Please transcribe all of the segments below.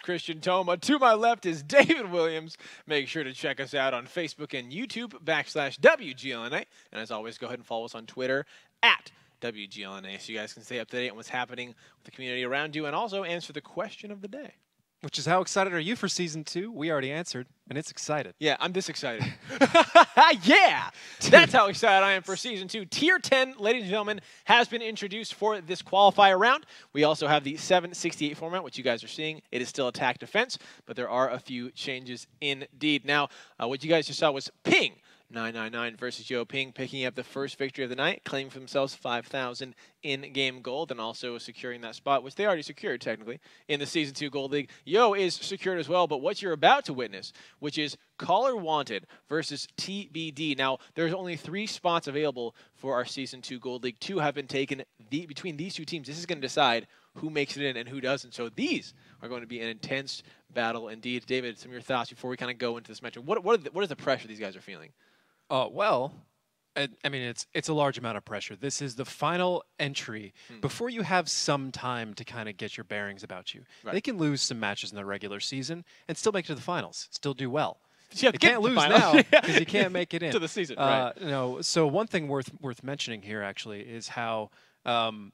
Christian Toma. To my left is David Williams. Make sure to check us out on Facebook and YouTube /WGLNA. And as always, go ahead and follow us on Twitter @WGLNA so you guys can stay up to date on what's happening with the community around you and also answer the question of the day. Which is, how excited are you for Season 2? We already answered, and it's excited. Yeah, I'm this excited. Yeah! That's how excited I am for Season 2. Tier 10, ladies and gentlemen, has been introduced for this qualifier round. We also have the 768 format, which you guys are seeing. It is still attack defense, but there are a few changes indeed. Now, what you guys just saw was Ping 999 versus Yo Ping, picking up the first victory of the night, claiming for themselves 5,000 in-game gold, and also securing that spot, which they already secured, technically, in the Season 2 Gold League. Yo is secured as well, but what you're about to witness, which is Caller Wanted versus TBD. Now, there's only 3 spots available for our Season 2 Gold League. 2 have been taken. Between these 2 teams, this is going to decide who makes it in and who doesn't. So these are going to be an intense battle indeed. David, some of your thoughts before we kind of go into this matchup. What is the pressure these guys are feeling? Well, I mean, it's a large amount of pressure. This is the final entry before you have some time to kind of get your bearings about you. Right. They can lose some matches in the regular season and still make it to the finals, still do well. You can't lose now because you can't make it in to the season. Right. No. So one thing worth mentioning here actually is how why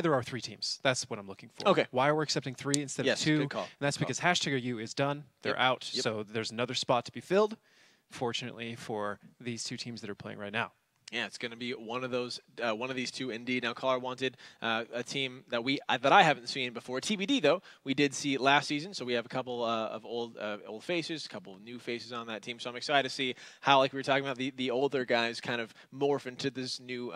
there are 3 teams. That's what I'm looking for. Okay. Why we're accepting 3 instead of 2? Good call. And that's because #U is done. They're out. So there's another spot to be filled. Fortunately for these 2 teams that are playing right now. Yeah, it's going to be one of these 2 indeed. Now, Caller Wanted, a team that I haven't seen before. TBD though, we did see last season, so we have a couple of old faces, a couple of new faces on that team. So I'm excited to see how, like we were talking about, the older guys kind of morph into this new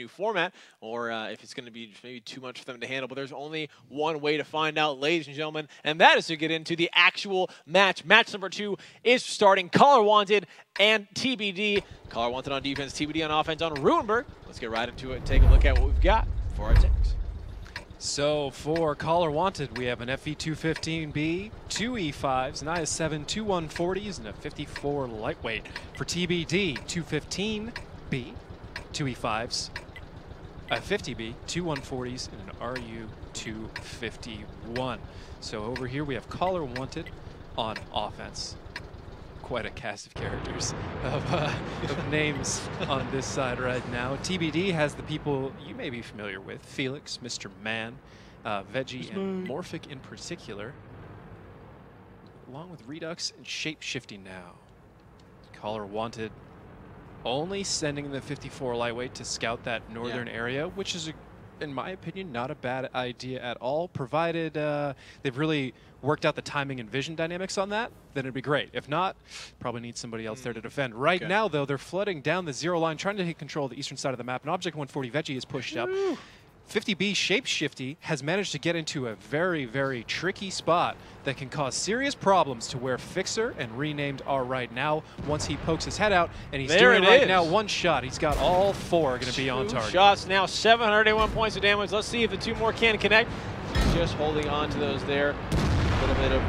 format, or if it's going to be maybe too much for them to handle. But there's only one way to find out, ladies and gentlemen, and that is to get into the actual match. Match number 2 is starting. Caller Wanted and TBD. Caller Wanted on defense, TBD on offense on Ruinberg. Let's get right into it and take a look at what we've got for our takes. So for Caller Wanted, we have an FE215B, 2 E5s, an IS-7, 2 140s, and a 54 lightweight. For TBD, 215B, 2 E5s, a 50B, 2 140s, and an RU251. So over here we have Caller Wanted on offense. Quite a cast of characters of names on this side right now. TBD has the people you may be familiar with: Felix, Mr. Man, Veggie, and Morphic in particular, along with Redux and Shape-Shifting now. Caller Wanted only sending the 54 lightweight to scout that northern area, which is, in my opinion, not a bad idea at all, provided they've really worked out the timing and vision dynamics on that, then it'd be great. If not, probably need somebody else there to defend. Right now, though, they're flooding down the 0 line, trying to take control of the eastern side of the map, and Object 140 Veggie is pushed up. 50B Shape-Shifty has managed to get into a very, very tricky spot that can cause serious problems to where Fixer and Renamed are right now once he pokes his head out, and he's doing right now 1 shot. He's got all 4 going to be on target. 2 shots now, 781 points of damage. Let's see if the 2 more can connect. Just holding on to those there. A little bit of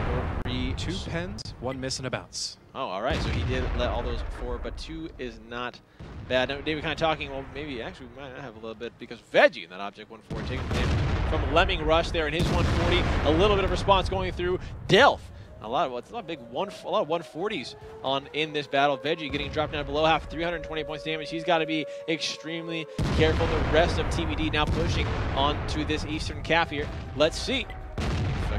2 pens, 1 miss and a bounce. Oh, all right. So he did let all those 4, but 2 is not bad. Now, David, kind of talking, well, maybe actually we might not have a little bit because Veggie in that Object 140 taking damage from Lemming Rush there in his 140. A little bit of response going through Delph. A lot of 140s in this battle. Veggie getting dropped down below half, 320 points damage. He's got to be extremely careful. The rest of TBD now pushing onto this eastern calf here. Let's see.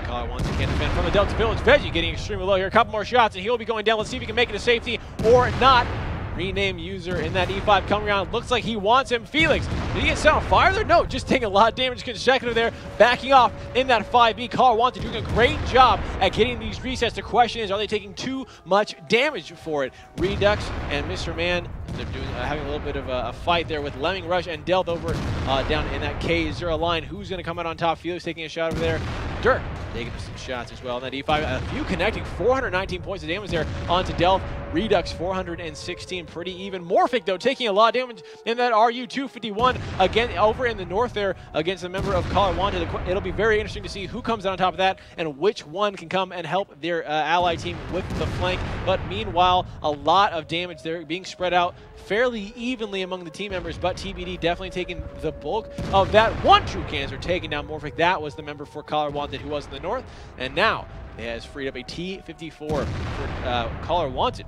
Caller Wanted can defend from the Delta Village. Veggie getting extremely low here. A couple more shots, and he'll be going down. Let's see if he can make it to safety or not. Rename user in that E5 coming around. Looks like he wants him. Felix, did he get set on fire there? No, just taking a lot of damage consecutive there. Backing off in that 5B. Caller Wanted doing a great job at getting these resets. The question is, are they taking too much damage for it? Redux and Mr. Man, they're having a little bit of a fight there with Lemming Rush and Delth over down in that K0 line. Who's going to come out on top? Felix taking a shot over there. Dirk taking some shots as well. And that E5, a few connecting, 419 points of damage there onto Delph. Redux 416, pretty even. Morphic, though, taking a lot of damage in that RU251 again over in the north there against a member of Caller Wanted. It'll be very interesting to see who comes out on top of that and which one can come and help their ally team with the flank. But meanwhile, a lot of damage there being spread out fairly evenly among the team members, but TBD definitely taking the bulk of that one true canister, taking down Morphic. That was the member for Collar Wanted who was in the north, and now it has freed up a T54 for Collar Wanted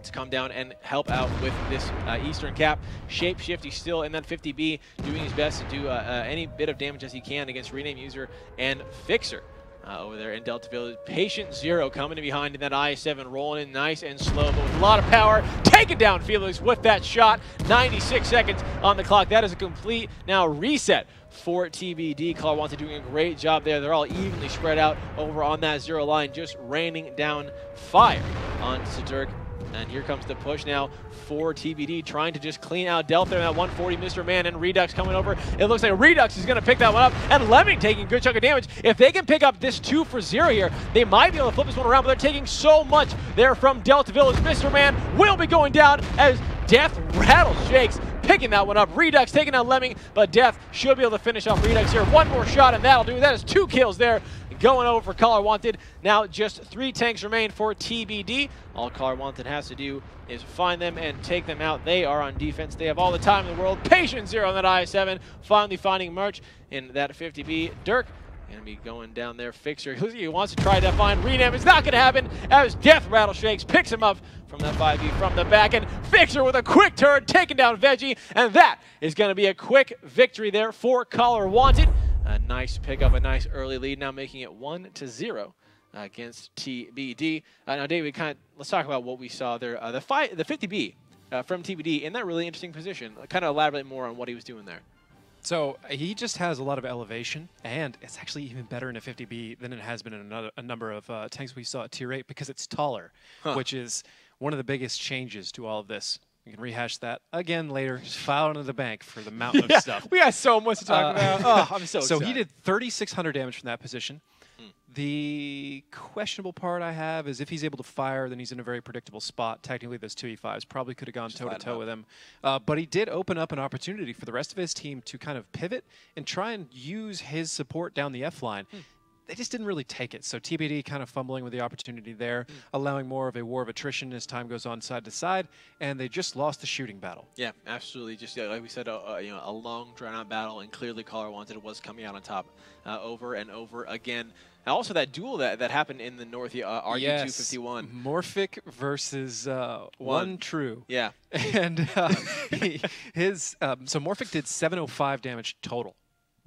to come down and help out with this Eastern cap. Shapeshifty still in that 50B, doing his best to do any bit of damage as he can against Rename User and Fixer. Over there in Deltaville, Patient Zero coming in behind in that I-7, rolling in nice and slow, but with a lot of power, taking down Felix with that shot. 96 seconds on the clock. That is a complete now reset for TBD. Collar Wanted doing a great job there. They're all evenly spread out over on that zero line, just raining down fire on Sadurk. And here comes the push now for TBD, trying to just clean out Delta and that 140 Mr. Man, and Redux coming over. It looks like Redux is going to pick that one up, and Lemming taking a good chunk of damage. If they can pick up this 2 for 0 here, they might be able to flip this one around, but they're taking so much there from Delta Village. Mr. Man will be going down as Death Rattle Shakes picking that one up. Redux taking out Lemming, but Death should be able to finish off Redux here. One more shot, and that'll do. That is 2 kills there. Going over for Collar Wanted. Now just 3 tanks remain for TBD. All Collar Wanted has to do is find them and take them out. They are on defense. They have all the time in the world. Patient Zero on that I-7. Finally finding Merch in that 50B. Dirk going to be going down there. Fixer, he wants to try to find Renam. It's not going to happen as Death Rattle Shakes picks him up from that 5B from the back. And Fixer with a quick turn, taking down Veggie. And that is going to be a quick victory there for Collar Wanted. A nice pickup, a nice early lead, now making it 1-0 against TBD. Now, David, let's talk about what we saw there. The 50B from TBD in that really interesting position. Kind of elaborate more on what he was doing there. So he just has a lot of elevation, and it's actually even better in a 50B than it has been in a number of tanks we saw at Tier 8 because it's taller, which is one of the biggest changes to all of this. We can rehash that again later. Just file into the bank for the mountain of stuff. We got so much to talk about. Oh, I'm so excited. So he did 3,600 damage from that position. The questionable part I have is if he's able to fire, then he's in a very predictable spot. Technically, those 2E5s probably could have gone toe-to-toe with him. But he did open up an opportunity for the rest of his team to kind of pivot and try and use his support down the F line. They just didn't really take it. So TBD kind of fumbling with the opportunity there, allowing more of a war of attrition as time goes on side to side, and they just lost the shooting battle. Yeah, absolutely. Just like we said, a long, drawn-out battle, and clearly Collar Wanted was coming out on top over and over again. And also that duel that happened in the north, RU251. Morphic versus One True. Yeah. And so Morphic did 705 damage total.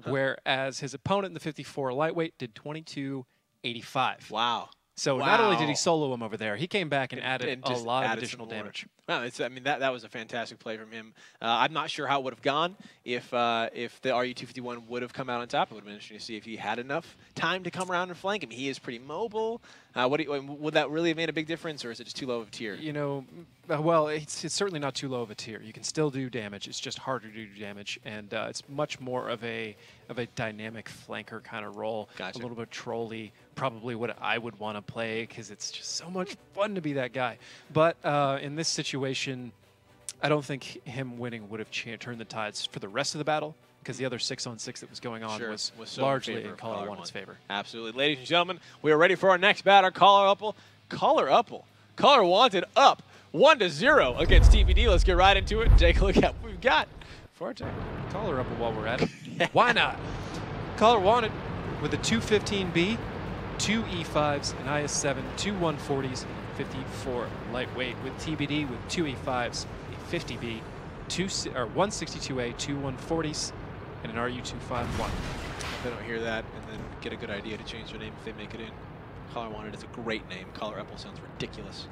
Whereas his opponent in the 54 lightweight did 2285. Wow. So not only did he solo him over there, he came back and added a lot of additional damage. Wow, I mean, that was a fantastic play from him. I'm not sure how it would have gone if the RU251 would have come out on top. It would have been interesting to see if he had enough time to come around and flank him. He is pretty mobile. Would that really have made a big difference, or is it just too low of a tier? You know, well, it's certainly not too low of a tier. You can still do damage. It's just harder to do damage, and it's much more of a dynamic flanker kind of role. Gotcha. A little bit trolly, probably what I would want to play because it's just so much fun to be that guy. But in this situation, I don't think him winning would have turned the tides for the rest of the battle, because the other 6-on-6 that was going on was so largely in Collar Wanted's favor. Absolutely. Ladies and gentlemen, we are ready for our next batter. Collar Wanted up 1-0 against TBD. Let's get right into it and take a look at what we've got for our team. Collar while we're at it. Why not? Collar Wanted with a 215B, 2 E5s, an IS-7, 2 140s, 54 lightweight, with TBD with 2 E5s, a 50B, 162A, 2 140s, and an RU251. If they don't hear that and then get a good idea to change their name if they make it in. Collar Wanted is a great name. Collar Apple sounds ridiculous.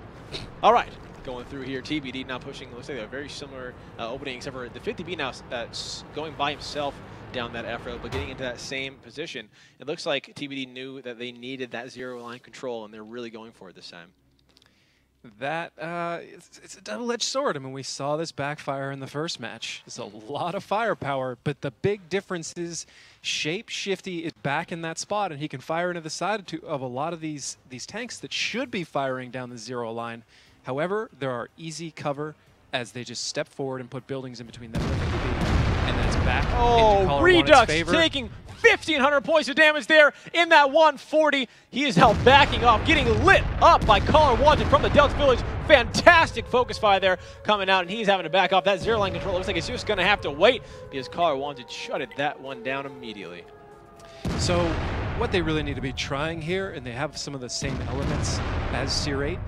All right, going through here. TBD now pushing, looks like a very similar opening, except for the 50B now going by himself down that F road, but getting into that same position. It looks like TBD knew that they needed that zero line control, and they're really going for it this time. That it's a double-edged sword. I mean, we saw this backfire in the first match. It's a lot of firepower, but the big difference is Shapeshifty is back in that spot, and he can fire into the side of a lot of these tanks that should be firing down the zero line. However, there are easy cover as they just step forward and put buildings in between them and and then it's back into Oh, Color Redux Wanted's favor. taking 1,500 points of damage there in that 140. He is now backing off, getting lit up by Color Wanted from the Delta Village. Fantastic focus fire there coming out, and he's having to back off. That zero line control looks like it's just going to have to wait because Color Wanted shutted that one down immediately. So what they really need to be trying here, and they have some of the same elements as Tier 8.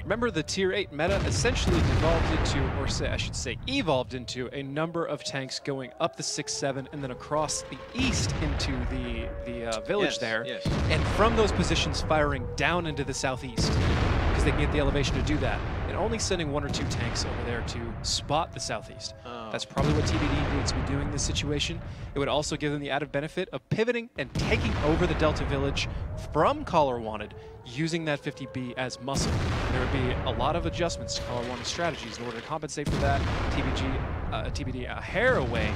Remember, the Tier 8 meta essentially devolved into, or I should say evolved into, a number of tanks going up the 6-7 and then across the east into the village there. Yes. And from those positions firing down into the southeast, because they can get the elevation to do that, and only sending 1 or 2 tanks over there to spot the southeast. That's probably what TBD needs to be doing in this situation. It would also give them the added benefit of pivoting and taking over the Delta Village from Color Wanted, using that 50B as muscle. There would be a lot of adjustments to Color Wanted's strategies in order to compensate for that. TBD a hair away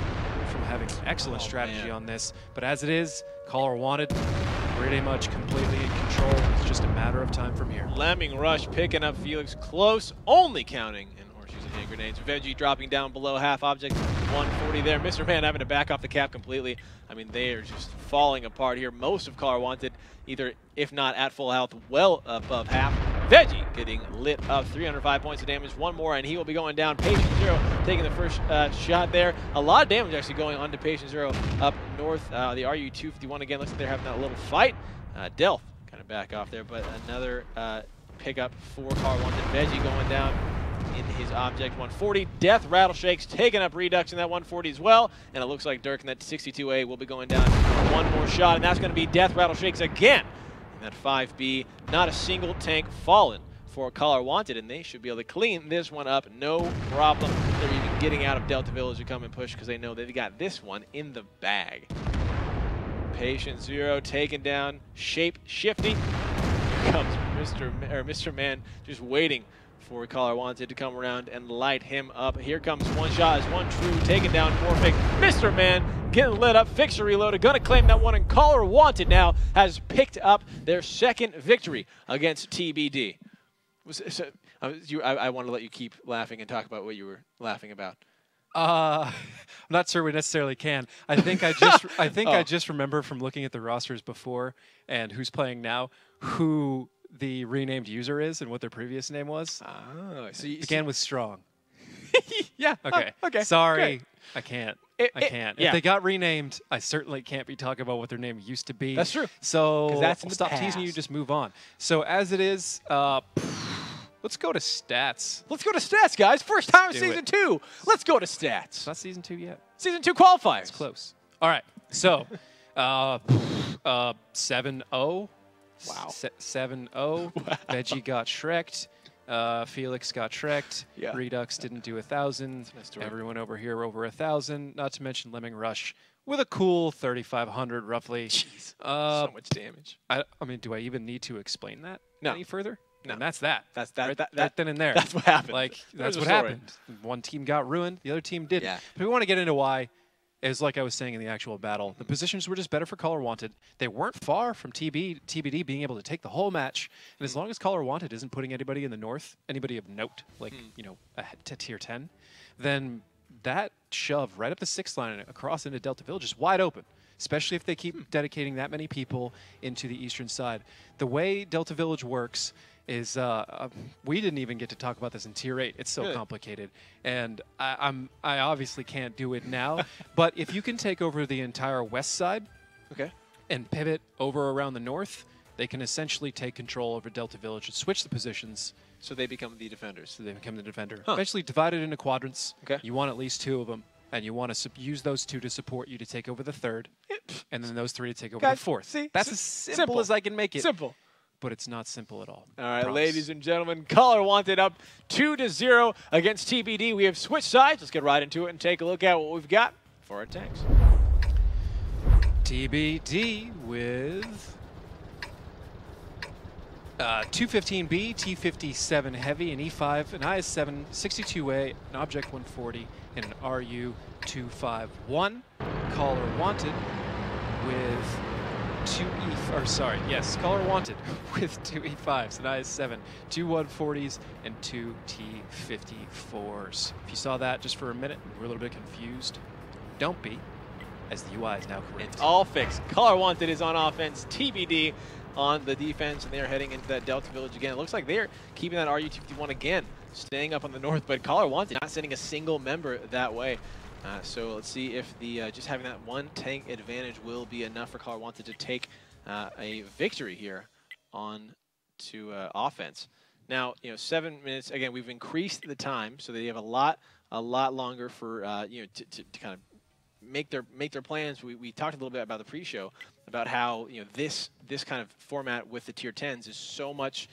from having an excellent strategy on this, but as it is, Color Wanted pretty much completely in control. It's just a matter of time from here. Lemming Rush picking up Felix close, only counting in horseshoes and hand grenades. Veggie dropping down below half object, 140 there. Mr. Man having to back off the cap completely. I mean, they are just falling apart here. Most of Color Wanted, either, if not at full health, well above half. Veggie getting lit up, 305 points of damage. One more, and he will be going down. Patient Zero taking the first shot there. A lot of damage actually going on to Patient Zero up north. The RU-251 again, looks like they're having that little fight. Delph kind of back off there, but another pickup for Color Wanted. Veggie going down in his object 140. Death Rattleshakes taking up Redux in that 140 as well. And it looks like Dirk in that 62A will be going down one more shot, and that's going to be Death Rattleshakes again. That 5B, not a single tank fallen for Color Wanted, and they should be able to clean this one up, no problem. They're even getting out of Delta Village to come and push because they know they've got this one in the bag. Patient Zero taken down, Shape Shifty. Here comes Mr. Man just waiting for Color Wanted to come around and light him up. Here comes one shot as one true, taken down Morphic. Mr. Man getting lit up, Fixer reloaded, gonna claim that one, and Color Wanted now has picked up their second victory against TBD. I want to let you keep laughing and talk about what you were laughing about. I'm not sure we necessarily can. I think I just remember from looking at the rosters before and who's playing now, who the renamed user is and what their previous name was. Oh, so you began with Strong. Yeah. Okay. Okay. Sorry, great. I can't. I can't. Yeah. If they got renamed, I certainly can't be talking about what their name used to be. That's true. So that's I'll stop teasing you. Just move on. So as it is, let's go to stats. Let's go to stats, guys. First time in do Season it. 2. Let's go to It's stats. not Season 2 yet. Season 2 qualifiers. It's close. All right. So 7-0. Wow. 7-0. Veggie got Shrek'd. Felix got Shrek'd. Yeah. Redux didn't do 1,000. nice story. Everyone over here over 1,000. Not to mention Lemming Rush with a cool 3,500 roughly. Jeez. So much damage. I mean, do I even need to explain that No. any further? No. And that's that. That's that. Right then and there. That's what happened. Like, There's that's a what story. happened. One team got ruined. The other team didn't. Yeah. But we want to get into why. Is like I was saying in the actual battle, the positions were just better for Color Wanted. They weren't far from TBD being able to take the whole match. And as long as Color Wanted isn't putting anybody in the north, anybody of note, like, you know, to tier 10, then that shove right up the 6th line and across into Delta Village is wide open, especially if they keep dedicating that many people into the eastern side. The way Delta Village works is we didn't even get to talk about this in Tier 8. It's so complicated, and I obviously can't do it now. But if you can take over the entire west side, and pivot over around the north, they can essentially take control over Delta Village and switch the positions. So they become the defenders. So they become the defender. Eventually divided into quadrants. Okay. You want at least 2 of them, and you want to use those 2 to support you to take over the 3rd, and then those 3 to take over the 4th. See? That's as simple as I can make it. Simple. But it's not simple at all. All right, Promise. ladies and gentlemen, Color Wanted up 2-0 against TBD. We have switched sides. Let's get right into it and take a look at what we've got for our tanks. TBD with 215B, T57 Heavy, an E5, an IS-7, 62A, an Object 140, and an RU-251. Color Wanted with Color Wanted with 2 E5s, an IS-7, 2 140s, and 2 T54s. If you saw that just for a minute, we're a little bit confused. don't be, as the UI is now correct. It's all fixed. Color Wanted is on offense, TBD on the defense, and they're heading into that Delta Village again. It looks like they're keeping that RU-251 again, staying up on the north, but Color Wanted not sending a single member that way. So let's see if the just having that one tank advantage will be enough for Color Wanted to take a victory here on to offense. Now, 7 minutes. Again, we've increased the time so they have a lot longer for to kind of make their plans. We talked a little bit about the pre-show about how this kind of format with the tier 10s is so much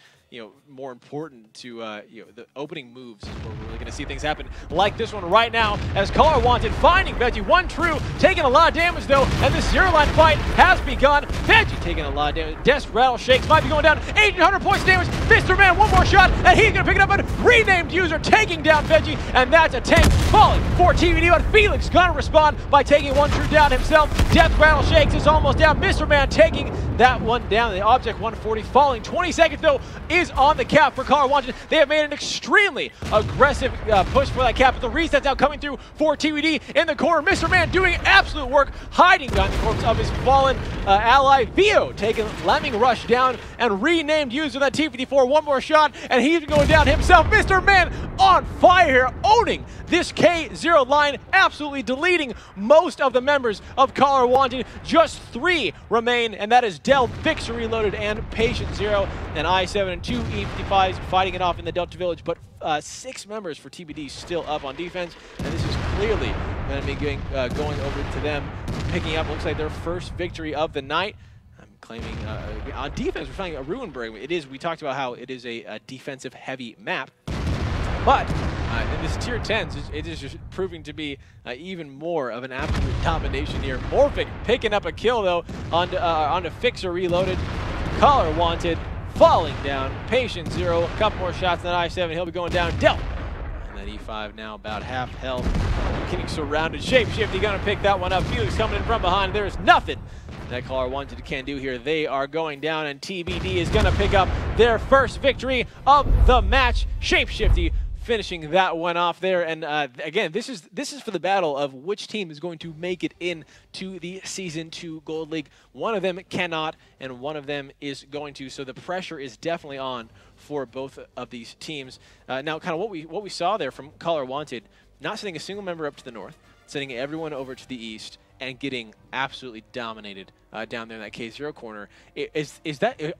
more important to the opening moves is where we're really going to see things happen like this one right now as Color Wanted finding Veggie. One true, taking a lot of damage though, and the zero line fight has begun. Veggie taking a lot of damage. Desk Rattle Shakes might be going down. 1,800 points of damage. Mr. Man, one more shot, and he's going to pick it up. A renamed user taking down Veggie, and that's a tank falling for TBD. But Felix going to respond by taking one true down himself. Death Rattle Shakes is almost down. Mr. Man taking that one down. The Object 140 falling. 20 seconds though is on the cap for Color Wanted. They have made an extremely aggressive push for that cap, but the reset's now coming through for TBD in the corner. Mr. Man doing absolute work, hiding behind the corpse of his fallen ally. Vio taking Lemming Rush down and renamed user that T-54. One more shot, and he's going down himself. Mr. Man on fire here, owning this K0 line, absolutely deleting most of the members of Color Wanted. Just 3 remain, and that is Del, Fix Reloaded, and Patient Zero, and I7 and 2 E55s fighting it off in the Delta Village, but 6 members for TBD still up on defense, and this is clearly going to be going over to them, picking up, looks like their first victory of the night. I'm claiming on defense, we're finding a Ruinberg. It is, we talked about how it is a defensive heavy map, but in this tier 10s, it is just proving to be even more of an absolute domination here. Morphic picking up a kill though onto Fixer Reloaded. Color Wanted falling down. Patient Zero, a couple more shots than I7. He'll be going down. Del. And that E5 now about half health. Getting surrounded. Shapeshifty gonna pick that one up. Felix coming in from behind. There's nothing that Color Wanted can do here. They are going down, and TBD is gonna pick up their first victory of the match. Shapeshifty finishing that one off there, and again, this is for the battle of which team is going to make it into the Season 2 Gold League. One of them cannot, and one of them is going to, so the pressure is definitely on for both of these teams. Now, kind of what we saw there from Color Wanted, not sending a single member up to the north, sending everyone over to the east, and getting absolutely dominated down there in that K0 corner.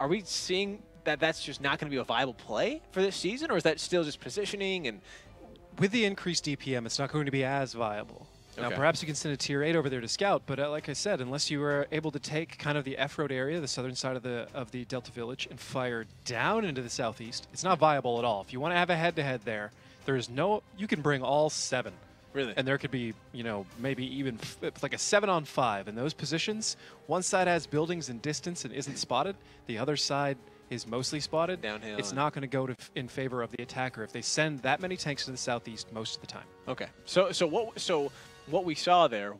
Are we seeing that's just not going to be a viable play for this season, or is that still just positioning? And with the increased DPM, it's not going to be as viable. Okay. Now, perhaps you can send a tier 8 over there to scout, but like I said, unless you were able to take kind of the F-Road area, the southern side of the Delta Village, and fire down into the southeast, it's not viable at all. If you want to have a head-to-head there, you can bring all 7. Really? And there could be, maybe even like a 7-on-5 in those positions. One side has buildings and distance and isn't spotted. The other side is mostly spotted. Downhill. It's not going to go in favor of the attacker if they send that many tanks to the southeast most of the time. Okay. So what we saw there,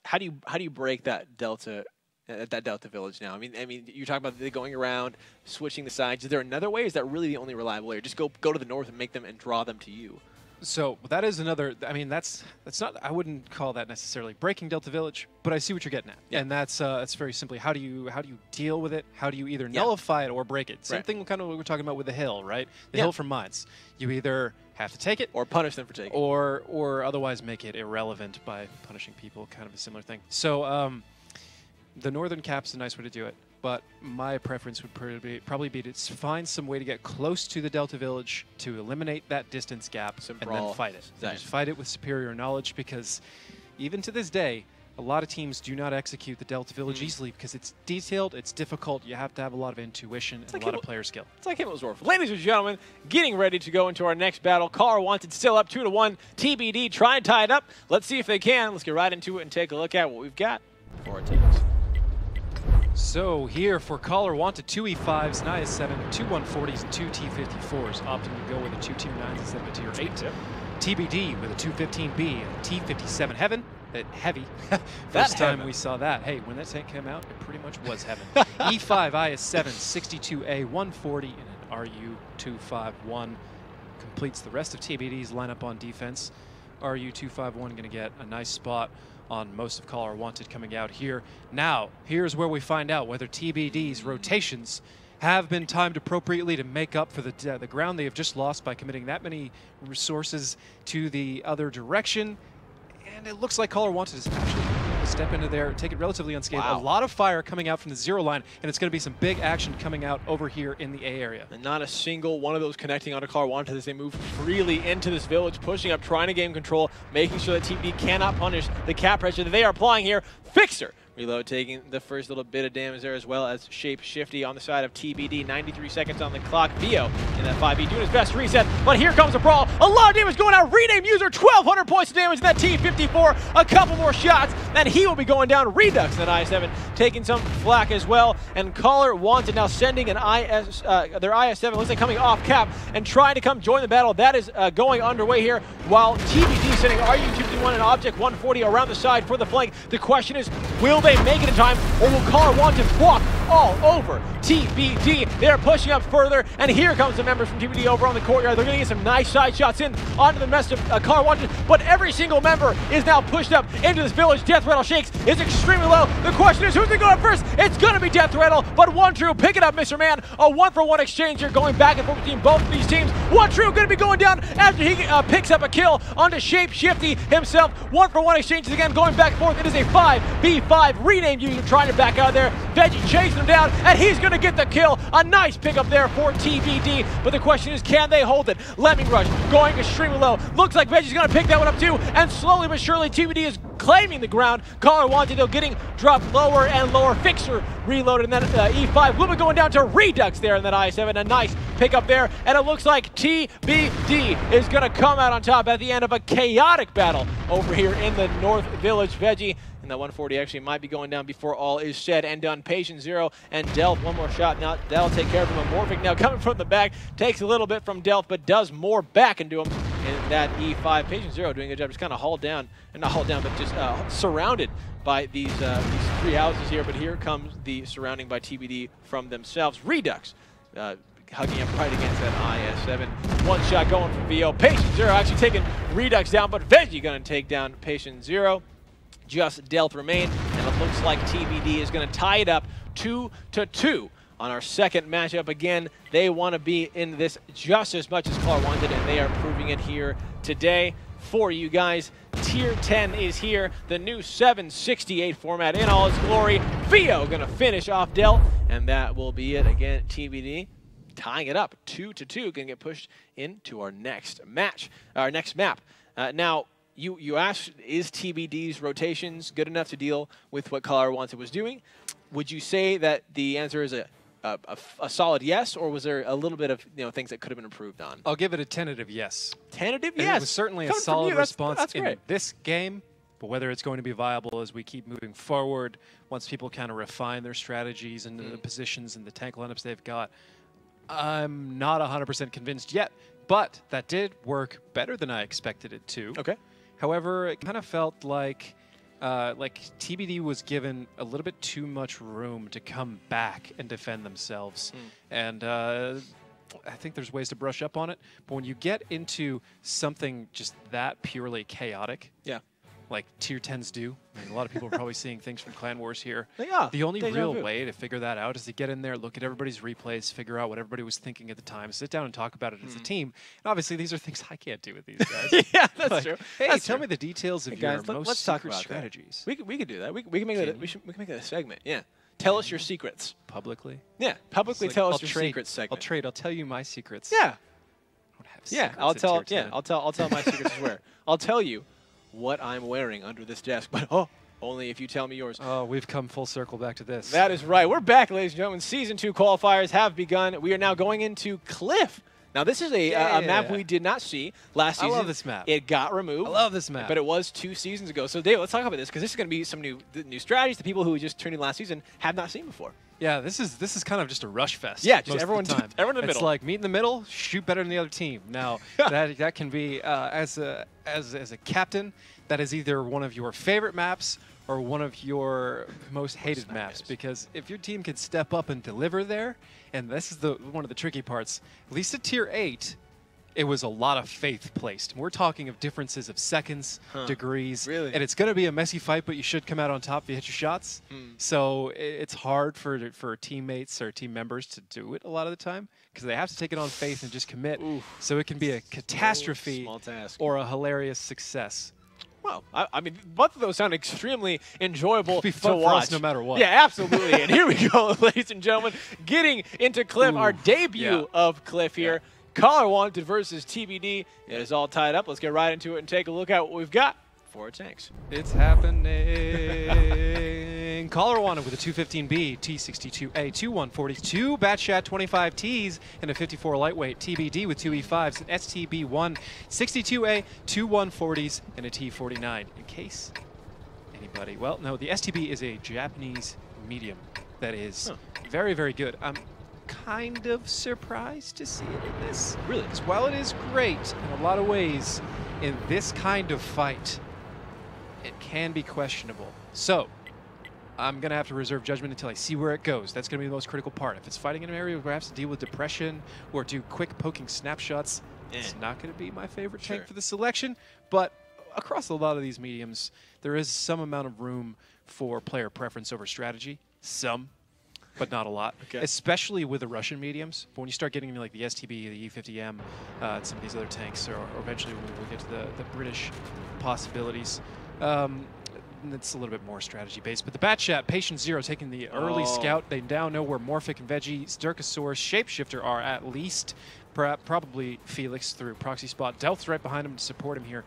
how do you break that Delta Village now? I mean you're talking about going around, switching the sides. Is there another way? Is that really the only reliable way? Or just go to the north and make them and draw them to you? So that is another. I mean, that's not. I wouldn't call that necessarily breaking Delta Village, but I see what you're getting at, and that's very simply how do you deal with it? How do you either nullify it or break it? Same thing, kind of what we're talking about with the hill, right? The hill from mines. You either have to take it or punish them for taking it, or otherwise make it irrelevant by punishing people. Kind of a similar thing. So the northern cap's a nice way to do it. But my preference would probably be to find some way to get close to the Delta Village to eliminate that distance gap and then fight it. Just fight it with superior knowledge, because even to this day, a lot of teams do not execute the Delta Village easily because it's detailed, it's difficult, you have to have a lot of intuition and a lot of player skill. It's like Himmelsdorf. Ladies and gentlemen, getting ready to go into our next battle. Color Wanted still up 2-1. TBD trying to tie it up. Let's see if they can. Let's get right into it and take a look at what we've got for our teams. So here for Color Wanted, 2 E5s, an IS-7, 2 140s, and 2 T-54s, opting to go with a 2 Tier 9s instead of a Tier 8. Yep. TBD with a 215B, a T-57 heavy. First time we saw that. Hey, when that tank came out, it pretty much was heaven. E5 IS-7, 62A, 140, and an RU-251 completes the rest of TBD's lineup on defense. RU-251 going to get a nice spot on most of Call Our Wanted coming out here. Now, here's where we find out whether TBD's rotations have been timed appropriately to make up for the ground they have just lost by committing that many resources to the other direction. And it looks like Call Our Wanted is actually going to step into there, take it relatively unscathed. Wow. A lot of fire coming out from the 0 line, and it's going to be some big action coming out over here in the A area. And not a single one of those connecting onto Call Our Wanted as they move freely into this village, pushing up, trying to gain control, making sure that TBD cannot punish the cap pressure that they are applying here. Fixer reload taking the first little bit of damage there, as well as Shape Shifty on the side of TBD. 93 seconds on the clock. Vio in that 5B doing his best to reset, but here comes a brawl. A lot of damage going out. Rename user, 1,200 points of damage in that T54. A couple more shots, and he will be going down. Redux in that IS-7 taking some flack as well. And Call Our Wanted now sending an their IS-7, looks like coming off cap and trying to come join the battle. That is going underway here, while TBD sending RU-51 and Object 140 around the side for the flank. The question is, will they make it in time, or will Call Our Wanted walk all over TBD? They're pushing up further, and here comes the members from TBD over on the courtyard. They're going to get some nice side shots in onto the rest of Call Our Wanted, but every single member is now pushed up into this village. Death Rattle Shakes is extremely low. The question is, who's going to go up first? It's going to be Death Rattle, but One True pick it up, Mr. Man. A 1-for-1 exchange here going back and forth between both of these teams. One True going to be going down after he picks up a kill onto Shape Shifty himself. 1-for-1 exchanges again going back and forth. It is a 5v5 rename user trying to back out there. Veggie chasing him down, and he's going to get the kill. A nice pickup there for TBD, but the question is, can they hold it? Lemming Rush going extremely low. Looks like Veggie's going to pick that one up too, and slowly but surely TBD is claiming the ground. Call Our Wanted, though, getting dropped lower and lower. Fixer reloaded, and then E5 will be going down to Redux there in that I-7. A nice pickup there, and it looks like TBD is going to come out on top at the end of a chaotic battle over here in the North Village. Veggie and that 140 actually might be going down before all is said and done. Patient 0 and Delph, one more shot. Now that'll take care of him. Morphic now coming from the back, takes a little bit from Delph, but does more back into him in that E5. Patient 0 doing a good job, just kind of hauled down, and not hauled down, but just surrounded by these three houses here. But here comes the surrounding by TBD from themselves. Redux hugging up right against that IS-7. One shot going from VO. Patient 0 actually taking Redux down, but Veggie going to take down Patient 0. Just Delph remain, and it looks like TBD is going to tie it up 2-2 on our second matchup. Again, they want to be in this just as much as Call Our Wanted, and they are proving it here today for you guys. Tier 10 is here, the new 768 format in all its glory. Vio going to finish off Delph, and that will be it. Again, TBD tying it up 2-2, going to get pushed into our next match, our next map. Now, You asked, is TBD's rotations good enough to deal with what Call Our Wanted was doing? Would you say that the answer is a solid yes, or was there a little bit of things that could have been improved on? I'll give it a tentative yes. Tentative yes. And it was certainly a solid response that's in this game, but whether it's going to be viable as we keep moving forward, once people kind of refine their strategies and the positions and the tank lineups they've got, I'm not 100% convinced yet. But that did work better than I expected it to. Okay. However, it kind of felt like TBD was given a little bit too much room to come back and defend themselves. And I think there's ways to brush up on it. But when you get into something just that purely chaotic, like Tier 10s do, I mean, a lot of people are probably seeing things from Clan Wars here. The only real way to figure that out is to get in there, look at everybody's replays, figure out what everybody was thinking at the time, sit down and talk about it as a team. And obviously, these are things I can't do with these guys. Yeah, that's true. Hey, tell me the details of your most secret about strategies. We could do that. We can make that. We can make that a segment. Yeah. Tell us your secrets. Publicly? Yeah. Publicly tell us your secret segment. I'll tell you my secrets. Yeah. I don't have secrets I'll tell. Yeah, I'll tell my secrets as well. I'll tell you what I'm wearing under this desk, but only if you tell me yours. Oh, we've come full circle back to this. That is right. We're back, ladies and gentlemen. Season 2 qualifiers have begun. We are now going into Cliff. Now, this is a map we did not see last season. I love this map. It got removed. I love this map. But it was 2 seasons ago. So, Dave, let's talk about this, because this is going to be some new strategies that people who just tuned in last season have not seen before. Yeah, this is kind of just a rush fest. Yeah, just everyone in the middle. It's like meet in the middle, shoot better than the other team. Now, that can be as a captain, that is either one of your favorite maps or one of your most hated maps, because if your team can step up and deliver there, and this is one of the tricky parts, at least at Tier 8, it was a lot of faith placed. And we're talking of differences of seconds, degrees. Really? And it's going to be a messy fight, but you should come out on top if you hit your shots. So it's hard for teammates or team members to do it a lot of the time because they have to take it on faith and just commit. So it can be a catastrophe small task. or a hilarious success. Well, I mean, both of those sound extremely enjoyable Be fun to for watch. us no matter what. Yeah, absolutely. And here we go, ladies and gentlemen, getting into Cliff, our debut of Cliff here. Caller Wanted versus TBD. It is all tied up. Let's get right into it and take a look at what we've got for our tanks. It's happening. Caller Wanted with a 215B, T62A, 2142, Batchat 25Ts, and a 54 lightweight. TBD with 2 E5s, an STB1, 62A, 2 140s, and a T49. In case anybody, well, no, the STB is a Japanese medium that is very, very good. I'm kind of surprised to see it in this. Really? Because while it is great in a lot of ways, in this kind of fight, it can be questionable. So, I'm going to have to reserve judgment until I see where it goes. That's going to be the most critical part. If it's fighting in an area where I have to deal with depression or do quick poking snapshots, it's not going to be my favorite tank for the selection. But across a lot of these mediums, there is some amount of room for player preference over strategy. Some, but not a lot. Especially with the Russian mediums. But when you start getting into like the STB, the E50M, some of these other tanks, or eventually when we get to the British possibilities, it's a little bit more strategy-based. But the Batchat, Patient Zero, taking the early scout. They now know where Morphic and Veggie, Sturkosaurus, Shapeshifter are at least. Probably Felix through proxy spot. Delth's right behind him to support him here.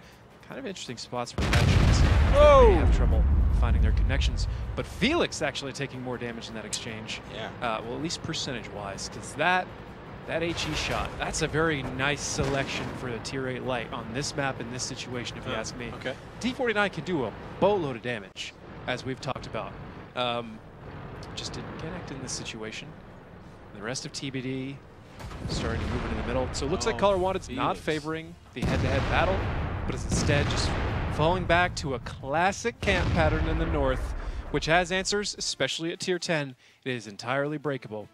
Kind of interesting spots for the Batchats. They have trouble finding their connections. But Felix actually taking more damage in that exchange. Well, at least percentage-wise, because that HE shot, that's a very nice selection for the Tier 8 light on this map in this situation, if you ask me. T49 can do a boatload of damage, as we've talked about. Just didn't connect in this situation. The rest of TBD starting to move it in the middle. So it looks like Caller Wanted's not favoring the head-to-head battle, but is instead just falling back to a classic camp pattern in the north, which has answers, especially at Tier 10. It is entirely breakable.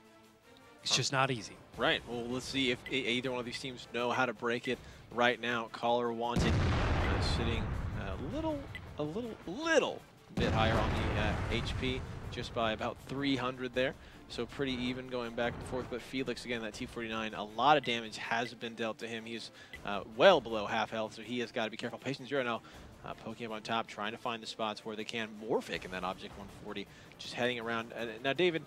It's just not easy. Right. Well, let's see if either one of these teams know how to break it right now. Caller Wanted sitting a little bit higher on the HP, just by about 300 there. So pretty even going back and forth. But Felix, again, that T49, a lot of damage has been dealt to him. He's well below half health, so he has got to be careful. Patient Zero now poking up on top, trying to find the spots where they can. Morphic in that Object 140, just heading around. Now, David,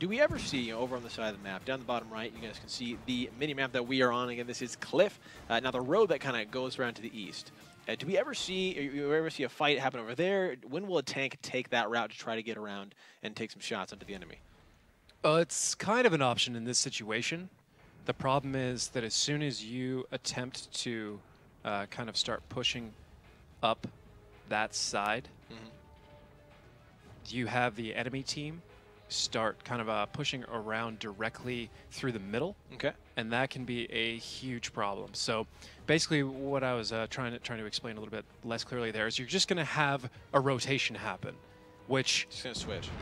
do we ever see, over on the side of the map, down the bottom right, you guys can see the mini-map that we are on. Again, this is Cliff. Now, the road that kind of goes around to the east. Do we ever see a fight happen over there? When will a tank take that route to try to get around and take some shots onto the enemy? It's kind of an option in this situation. The problem is that as soon as you attempt to kind of start pushing up that side, you have the enemy team start kind of pushing around directly through the middle. And that can be a huge problem. So basically what I was trying to explain a little bit less clearly there is you're just going to have a rotation happen, which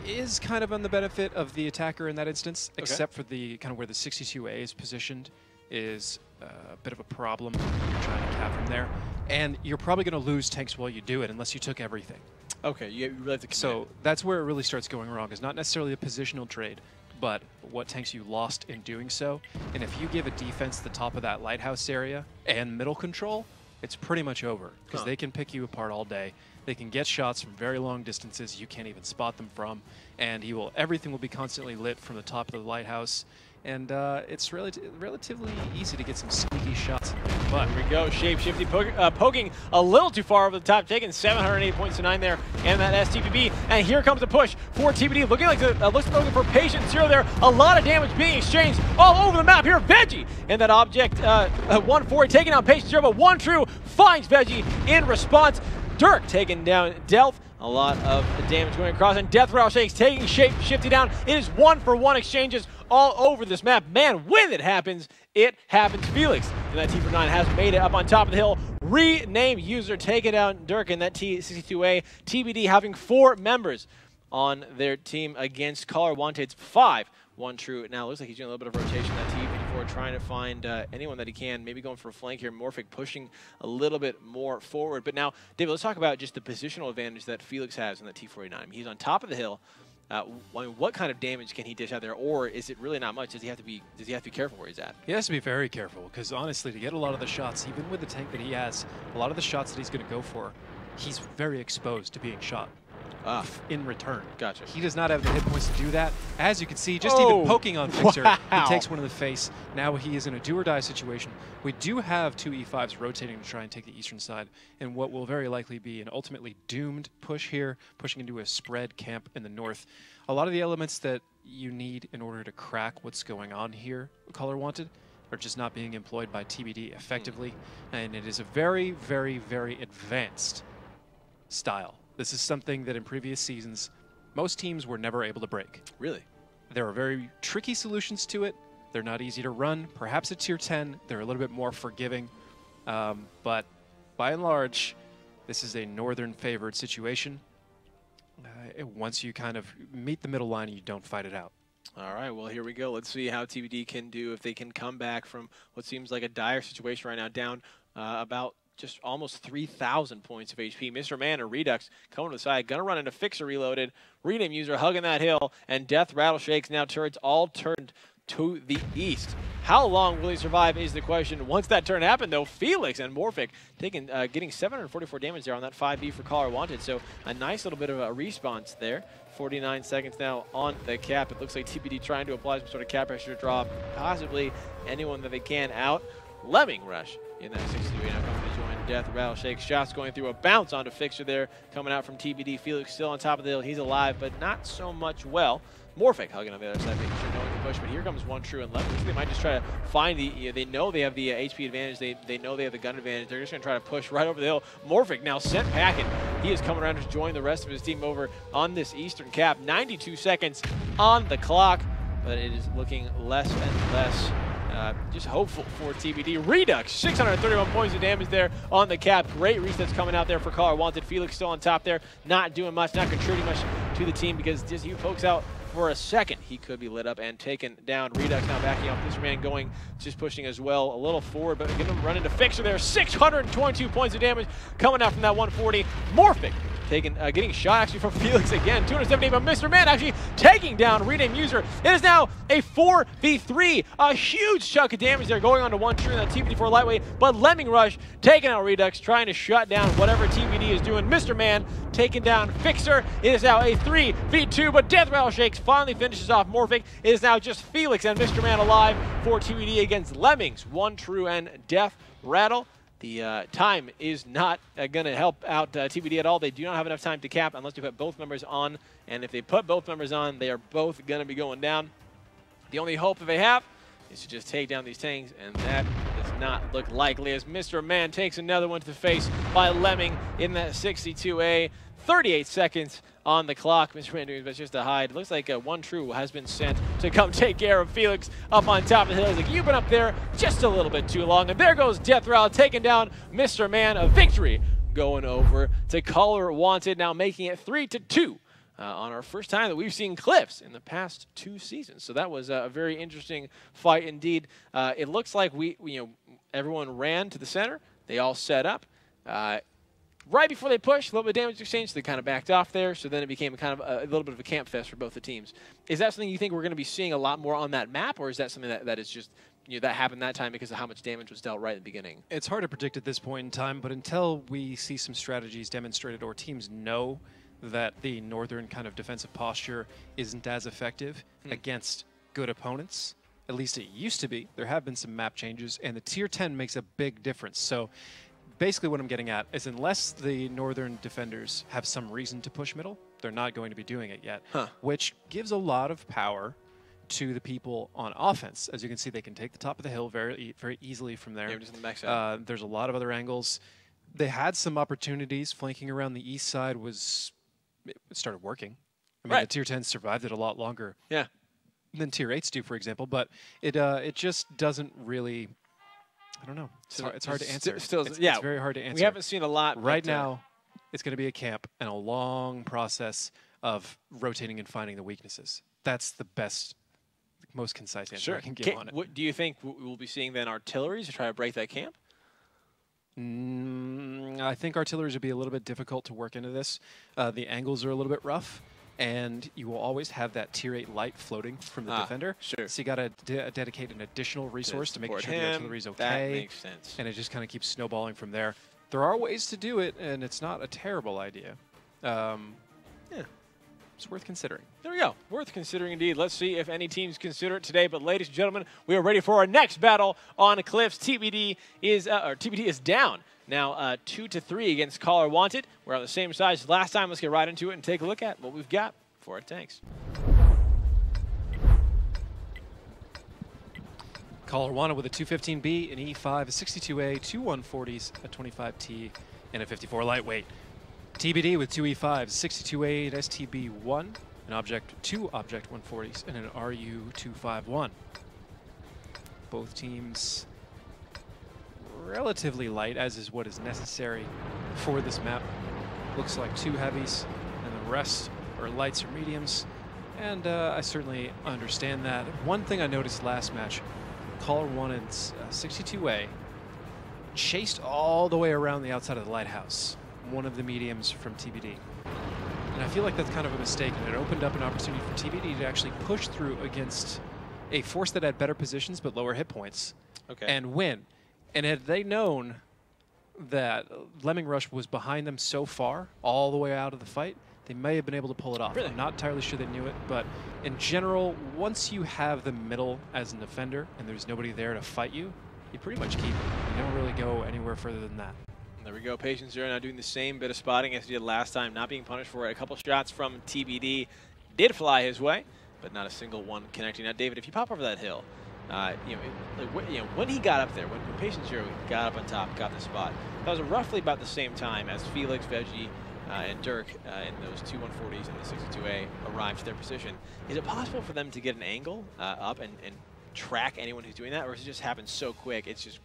is kind of on the benefit of the attacker in that instance, except for the kind of where the 62A is positioned is a bit of a problem. You're trying to cap from there. And you're probably going to lose tanks while you do it unless you took everything. You really have to commit. So that's where it really starts going wrong. It's not necessarily a positional trade, but what tanks you lost in doing so. And if you give a defense the top of that lighthouse area and middle control, it's pretty much over because they can pick you apart all day. They can get shots from very long distances you can't even spot them from, and everything will be constantly lit from the top of the lighthouse. And it's relatively easy to get some sneaky shots in there. But here we go, Shapeshifty poking a little too far over the top, taking 708 points to 9 there, and that STPB. And here comes the push for TBD, looking like looks for Patient Zero there. A lot of damage being exchanged all over the map here. Veggie in that Object 140, taking out Patient Zero, but One True finds Veggie in response. Dirk taking down Delth. A lot of damage going across, and Death Rattle Shakes taking Shapeshifty down. It is 1-for-1 exchanges all over this map. Man, when it happens, Felix and that T49 has made it up on top of the hill. Renamed user taking down Dirk and that T62A. TBD having 4 members on their team against Caller Wanted's 5 One True. Now it looks like he's doing a little bit of rotation on that TBD4, trying to find anyone that he can, maybe going for a flank here. Morphic pushing a little bit more forward. But now, David, let's talk about just the positional advantage that Felix has in that T49. I mean, he's on top of the hill. I mean, what kind of damage can he dish out there, or is it really not much? Does he have to be careful where he's at? He has to be very careful, because honestly, to get a lot of the shots, even with the tank that he has, a lot of the shots that he's going to go for, he's very exposed to being shot in return. Gotcha. He does not have the hit points to do that. As you can see, just even poking on Fixer, he takes one in the face. Now he is in a do-or-die situation. We do have 2 E5s rotating to try and take the eastern side, and what will very likely be an ultimately doomed push here, pushing into a spread camp in the north. A lot of the elements that you need in order to crack what's going on here, Caller Wanted, are just not being employed by TBD effectively, and it is a very, very, very advanced style. This is something that in previous seasons, most teams were never able to break. Really? There are very tricky solutions to it. They're not easy to run. Perhaps at tier 10, they're a little bit more forgiving. But by and large, this is a northern favored situation. Once you kind of meet the middle line, you don't fight it out. All right, well, here we go. Let's see how TBD can do, if they can come back from what seems like a dire situation right now, down about just almost 3,000 points of HP. Mr. Man or Redux coming to the side, gonna run into Fixer reloaded, rename user hugging that hill, and Death Rattle Shakes. Now turrets all turned to the east. How long will he survive is the question. Once that turn happened, though, Felix and Morphic getting 744 damage there on that 5B for Caller Wanted. So a nice little bit of a response there. 49 seconds now on the cap. It looks like TBD trying to apply some sort of cap pressure to draw possibly anyone that they can out. Lemming Rush in that 62 now coming to join Death Rattle Shake. Shots going through, a bounce onto Fixer there coming out from TBD. Felix still on top of the hill. He's alive, but not so much well. Morphic hugging on the other side, making sure no one can push, but here comes One True and Lemming. They might just try to find the, they know they have the HP advantage, they know they have the gun advantage. They're just going to try to push right over the hill. Morphic now sent packing. He is coming around to join the rest of his team over on this eastern cap. 92 seconds on the clock, but it is looking less and less just hopeful for TBD. Redux, 631 points of damage there on the cap. Great resets coming out there for Caller Wanted. Felix still on top there, not doing much, not contributing much to the team, because just he pokes out for a second, he could be lit up and taken down. Redux now backing up. This man going, just pushing as well, a little forward, but going to run into Fixer there. 622 points of damage coming out from that 140. Morphic getting shot actually from Felix again. 278, but Mr. Man actually taking down Rename User. It is now a 4v3. A huge chunk of damage there going on to One True in that TBD4 lightweight, but Lemming Rush taking out Redux, trying to shut down whatever TBD is doing. Mr. Man taking down Fixer. It is now a 3v2, but Death Rattle Shakes finally finishes off Morphic. It is now just Felix and Mr. Man alive for TBD against Lemmings, One True and Death Rattle. The time is not going to help out TBD at all. They do not have enough time to cap unless they put both members on. And if they put both members on, they are both going to be going down. The only hope that they have is to just take down these tanks, and that does not look likely as Mr. Man takes another one to the face by Lemming in that 62A. 38 seconds on the clock. Mr. Man doing his best just to hide. It looks like One True has been sent to come take care of Felix up on top of the hill. He's like, you've been up there just a little bit too long. And there goes Death Rattle taking down Mr. Man. A victory going over to Caller Wanted, now making it 3-2 on our first time that we've seen clips in the past 2 seasons. So that was a very interesting fight indeed. It looks like everyone ran to the center. They all set up. Right before they pushed, a little bit of damage exchange, so they kind of backed off there. So then it became kind of a little bit of a camp fest for both the teams. Is that something you think we're going to be seeing a lot more on that map, or is that something that is just, that happened that time because of how much damage was dealt right at the beginning? It's hard to predict at this point in time, but until we see some strategies demonstrated or teams know that the northern kind of defensive posture isn't as effective against good opponents, at least it used to be. There have been some map changes, and the tier 10 makes a big difference. So basically what I'm getting at is unless the northern defenders have some reason to push middle, they're not going to be doing it yet, which gives a lot of power to the people on offense. As you can see, they can take the top of the hill very easily from there. Yeah, just on the backside. There's a lot of other angles. They had some opportunities. Flanking around the east side it started working. I mean, the tier 10s survived it a lot longer than tier 8s do, for example, but it just doesn't really, I don't know. It's hard to answer. It's very hard to answer. We haven't seen a lot. Right now, it's going to be a camp and a long process of rotating and finding the weaknesses. That's the best most concise answer I can give on it. What do you think we'll be seeing then? Artilleries to try to break that camp? I think artilleries would be a little bit difficult to work into this. The angles are a little bit rough, and you will always have that tier 8 light floating from the defender. Sure. So you got to dedicate an additional resource to make sure the artillery's okay. That makes sense. And it just kind of keeps snowballing from there. There are ways to do it, and it's not a terrible idea. Yeah. It's worth considering. There we go. Worth considering indeed. Let's see if any teams consider it today. But ladies and gentlemen, we are ready for our next battle on Cliffs. TBD is down now 2-3 against Caller Wanted. We're on the same side as last time. Let's get right into it and take a look at what we've got for our tanks. Caller Wanted with a 215B, an E5, a 62A, two 140s, a 25T, and a 54 lightweight. TBD with two E5s, 62A, an STB1, two object 140s, and an RU251. Both teams relatively light, as is what is necessary for this map. Looks like two heavies, and the rest are lights or mediums, and I certainly understand that. One thing I noticed last match, Caller Wanted's 62A chased all the way around the outside of the lighthouse, one of the mediums from TBD. And I feel like that's kind of a mistake, and it opened up an opportunity for TBD to actually push through against a force that had better positions but lower hit points and win. And had they known that Lemming Rush was behind them so far, all the way out of the fight, they may have been able to pull it off. Really? I'm not entirely sure they knew it, but in general, once you have the middle as an defender and there's nobody there to fight you, you pretty much keep it. You don't really go anywhere further than that. There we go. Patient Zero now doing the same bit of spotting as he did last time, not being punished for it. A couple shots from TBD did fly his way, but not a single one connecting. Now, David, if you pop over that hill, when he got up there, when Patient Zero got up on top, got the spot, that was roughly about the same time as Felix, Veggie, and Dirk in those two 140s and the 62A arrived to their position. Is it possible for them to get an angle up and track anyone who's doing that, or does it just happen so quick? It's just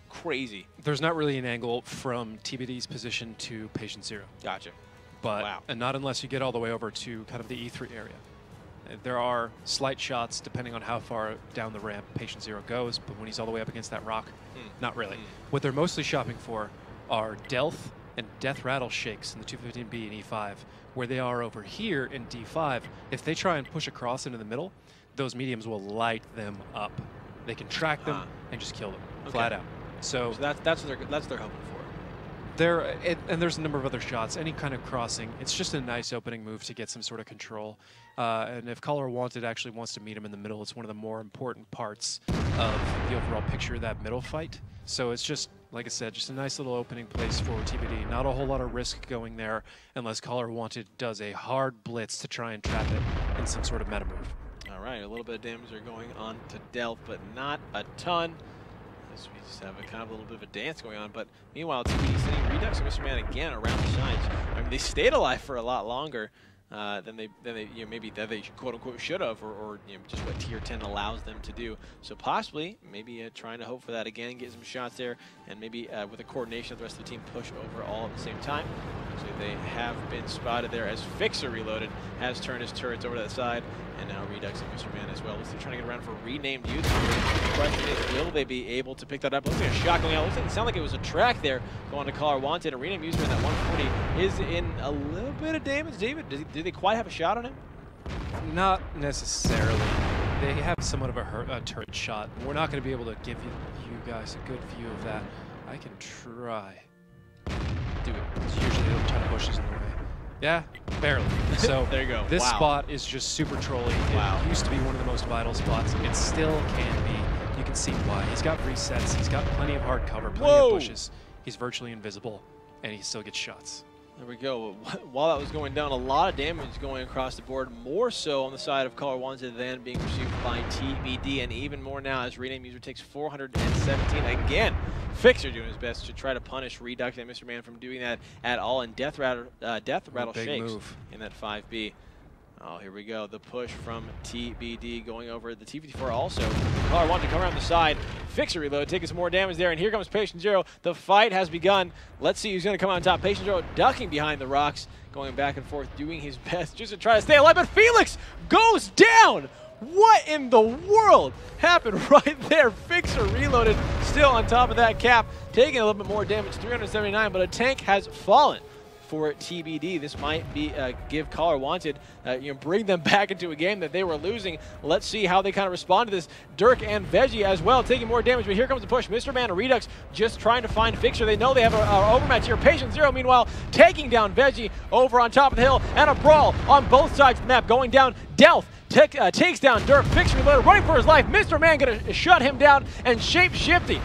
crazy. There's not really an angle from TBD's position to Patient Zero. Gotcha. But and not unless you get all the way over to kind of the E3 area. There are slight shots depending on how far down the ramp Patient Zero goes, but when he's all the way up against that rock, not really. What they're mostly shopping for are Delth and Death Rattle Shakes in the 215B and E5. Where they are over here in D5, if they try and push across into the middle, those mediums will light them up. They can track them and just kill them flat out. So that's what they're hoping for. And there's a number of other shots. Any kind of crossing, it's just a nice opening move to get some sort of control. And if Caller Wanted actually wants to meet him in the middle, it's one of the more important parts of the overall picture of that middle fight. So it's just, like I said, just a nice little opening place for TBD. Not a whole lot of risk going there unless Caller Wanted does a hard blitz to try and trap it in some sort of meta move. All right, a little bit of damage are going on to Delph, but not a ton. We just have a kind of a little bit of a dance going on, but meanwhile, TBD sending Redux and Mr. Man again around the sides. I mean, they stayed alive for a lot longer than they maybe that they quote unquote should have, or just what Tier 10 allows them to do. So possibly, maybe trying to hope for that again, get some shots there, and maybe with the coordination of the rest of the team, push over all at the same time. So they have been spotted there as Fixer Reloaded has turned his turrets over to the side, and now Redux and Mr. Man as well. Looks like they're trying to get around for renamed use. The question is, will they be able to pick that up? Looks like a shot going out. Looks like it sounded like it was a track there going to Caller Wanted. A renamed user in that 140 is in a little bit of damage. David, did they quite have a shot on him? Not necessarily. They have somewhat of a turret shot. We're not going to be able to give you guys a good view of that. I can try. Do it. It's usually a ton of bushes in the way. Yeah, barely. So there you go. This spot is just super trolly. It used to be one of the most vital spots. It still can be. You can see why. He's got resets. He's got plenty of hard cover, plenty of bushes. He's virtually invisible, and he still gets shots. There we go. While that was going down, a lot of damage going across the board, more so on the side of Caller Wanted than being received by TBD, and even more now as rename user takes 417 again. Fixer doing his best to try to punish Redux and Mr. Man from doing that at all, and Death Rattle Shakes in that 5B. Oh, here we go. The push from TBD going over the T-54 also. Caller Wanted to come around the side. Fixer Reload, taking some more damage there, and here comes Patient Zero. The fight has begun. Let's see who's going to come on top. Patient Zero ducking behind the rocks, going back and forth, doing his best just to try to stay alive, but Felix goes down! What in the world happened right there? Fixer reloaded, still on top of that cap, taking a little bit more damage, 379, but a tank has fallen for TBD. This might be give Caller Wanted, bring them back into a game that they were losing. Let's see how they kind of respond to this. Dirk and Veggie as well, taking more damage, but here comes the push. Mr. Man and Redux just trying to find Fixer. They know they have an overmatch here. Patient Zero, meanwhile, taking down Veggie over on top of the hill, and a brawl on both sides of the map going down. Delph takes down Dirk. Fixer reloaded, running for his life. Mr. Man gonna shut him down, and Shape-Shifty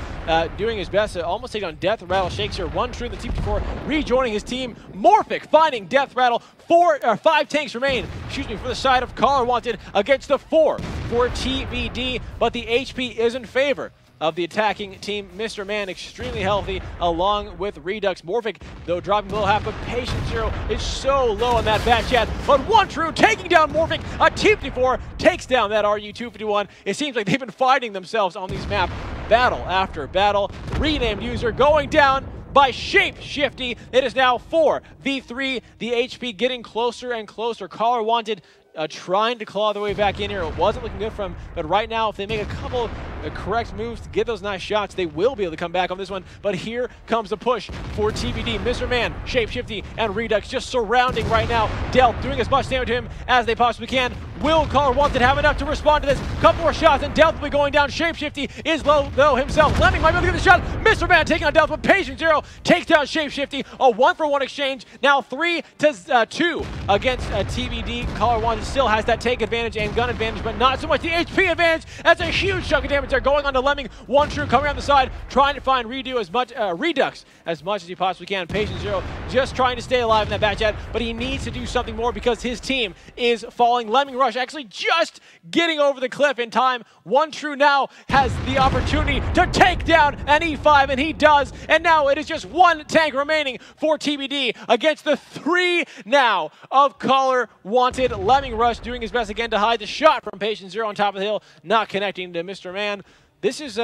doing his best to almost take on Death Rattle. Shakes here, 1 true in the TBD4, rejoining his team. Morphic finding Death Rattle. 5 tanks remain, for the side of Caller Wanted against the 4 for TBD, but the HP is in favor of the attacking team. Mr. Man extremely healthy along with Redux. Morphic, though, dropping below half, but Patient Zero is so low on that bat chat. But 1 true taking down Morphic. A TBD4 takes down that RU-251. It seems like they've been fighting themselves on these maps, battle after battle. Renamed user going down by Shape-Shifty. It is now 4v3. The HP getting closer and closer. Caller Wanted trying to claw their way back in here. It wasn't looking good for them, but right now, if they make a couple correct moves to get those nice shots, they will be able to come back on this one. But here comes the push for TBD. Mr. Man, Shape-Shifty, and Redux just surrounding right now. Delph doing as much damage to him as they possibly can. Will Caller Wanted have enough to respond to this? Couple more shots, and Delph will be going down. Shape-Shifty is low, though, himself. Lemming might be able to get the shot. Mr. Man taking on Delph, but Patient Zero takes down Shape-Shifty. A 1-for-1 exchange. Now 3-2 against TBD. Caller Wanted still has that tank advantage and gun advantage, but not so much the HP advantage. That's a huge chunk of damage there going on to Lemming. 1 true coming around the side, trying to find Redux as much as he possibly can. Patient Zero just trying to stay alive in that batch chat, but he needs to do something more because his team is falling. Lemming Rush actually just getting over the cliff in time. 1 true now has the opportunity to take down an E5, and he does. And now it is just 1 tank remaining for TBD against the 3 now of Caller Wanted. Lemming Rush doing his best again to hide the shot from Patient Zero on top of the hill, not connecting to Mr. Man. This is,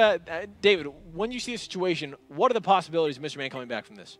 David, when you see the situation, what are the possibilities of Mr. Man coming back from this?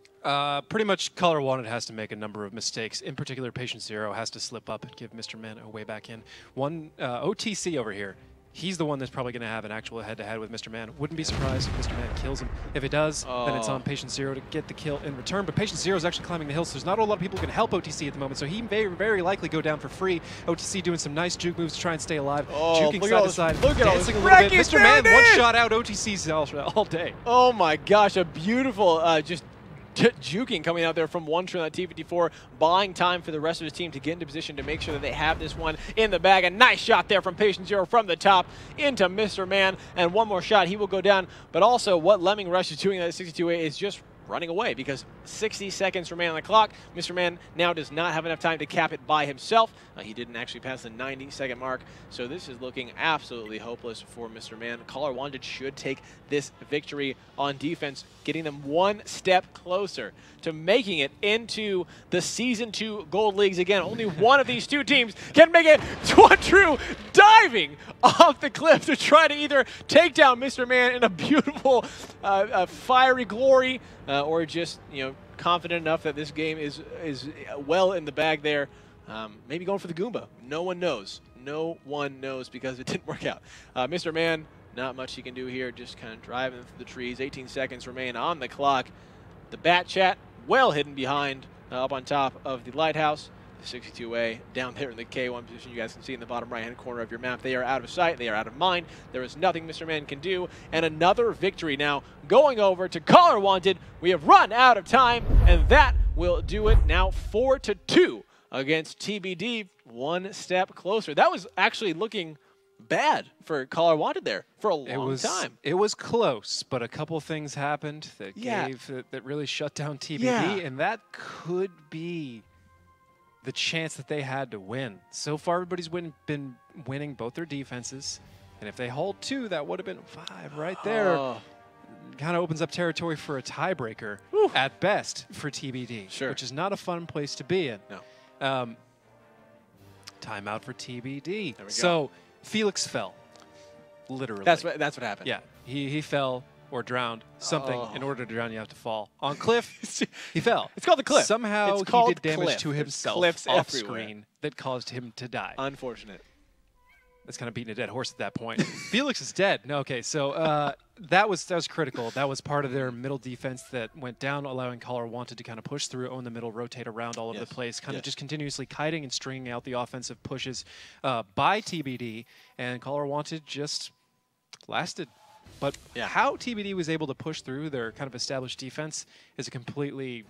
Pretty much Caller Wanted has to make a number of mistakes. In particular, Patient Zero has to slip up and give Mr. Man a way back in. OTC over here, he's the one that's probably going to have an actual head-to-head with Mr. Man. Wouldn't be surprised if Mr. Man kills him. If it does, then it's on Patient Zero to get the kill in return. But Patient Zero is actually climbing the hill, so there's not a lot of people who can help OTC at the moment. So he may very likely go down for free. OTC doing some nice juke moves to try and stay alive. Juking side to side, dancing a little bit. Mr. Man, one shot out OTC's all day. Oh my gosh, a beautiful just juking coming out there from 1 true on that T54, buying time for the rest of his team to get into position to make sure that they have this one in the bag. A nice shot there from Patient Zero from the top into Mr. Man, and 1 more shot, he will go down. But also what Lemming Rush is doing at 62A is just running away because 60 seconds remain on the clock. Mr. Man now does not have enough time to cap it by himself. He didn't actually pass the 90-second mark, so this is looking absolutely hopeless for Mr. Man. Caller Wanted should take this victory on defense, getting them 1 step closer to making it into the Season 2 Gold Leagues again. Only one of these 2 teams can make it. 1 true diving off the cliff to try to either take down Mr. Man in a beautiful fiery glory, or just, confident enough that this game is well in the bag there. Maybe going for the Goomba. No one knows. No one knows because it didn't work out. Mr. Man, not much he can do here. Just kind of driving through the trees. 18 seconds remain on the clock. The bat chat well hidden behind up on top of the lighthouse. The 62A down there in the K1 position. You guys can see in the bottom right-hand corner of your map. They are out of sight. They are out of mind. There is nothing Mr. Man can do. And another victory now going over to Caller Wanted. We have run out of time, and that will do it. Now 4-2 against TBD. 1 step closer. That was actually looking bad for Caller Wanted there for a long time. It was close, but a couple things happened that that really shut down TBD, and that could be the chance that they had to win. So far, everybody's been winning both their defenses, and if they hold 2, that would have been 5 right there. Kind of opens up territory for a tiebreaker at best for TBD, which is not a fun place to be in. No. Timeout for TBD. There we go. So Felix fell, literally. That's what happened. Yeah, he fell or drowned something. In order to drown, you have to fall. On cliff, he fell. It's called the cliff. Somehow it's called he did damage cliff. to himself cliffs off everywhere. screen that caused him to die. Unfortunate. That's kind of beating a dead horse at that point. Felix is dead. No, okay, so that was critical. That was part of their middle defense that went down, allowing Caller Wanted to kind of push through, own the middle, rotate around all over the place, kind of just continuously kiting and stringing out the offensive pushes by TBD, and Caller Wanted just lasted. But how TBD was able to push through their kind of established defense is a completely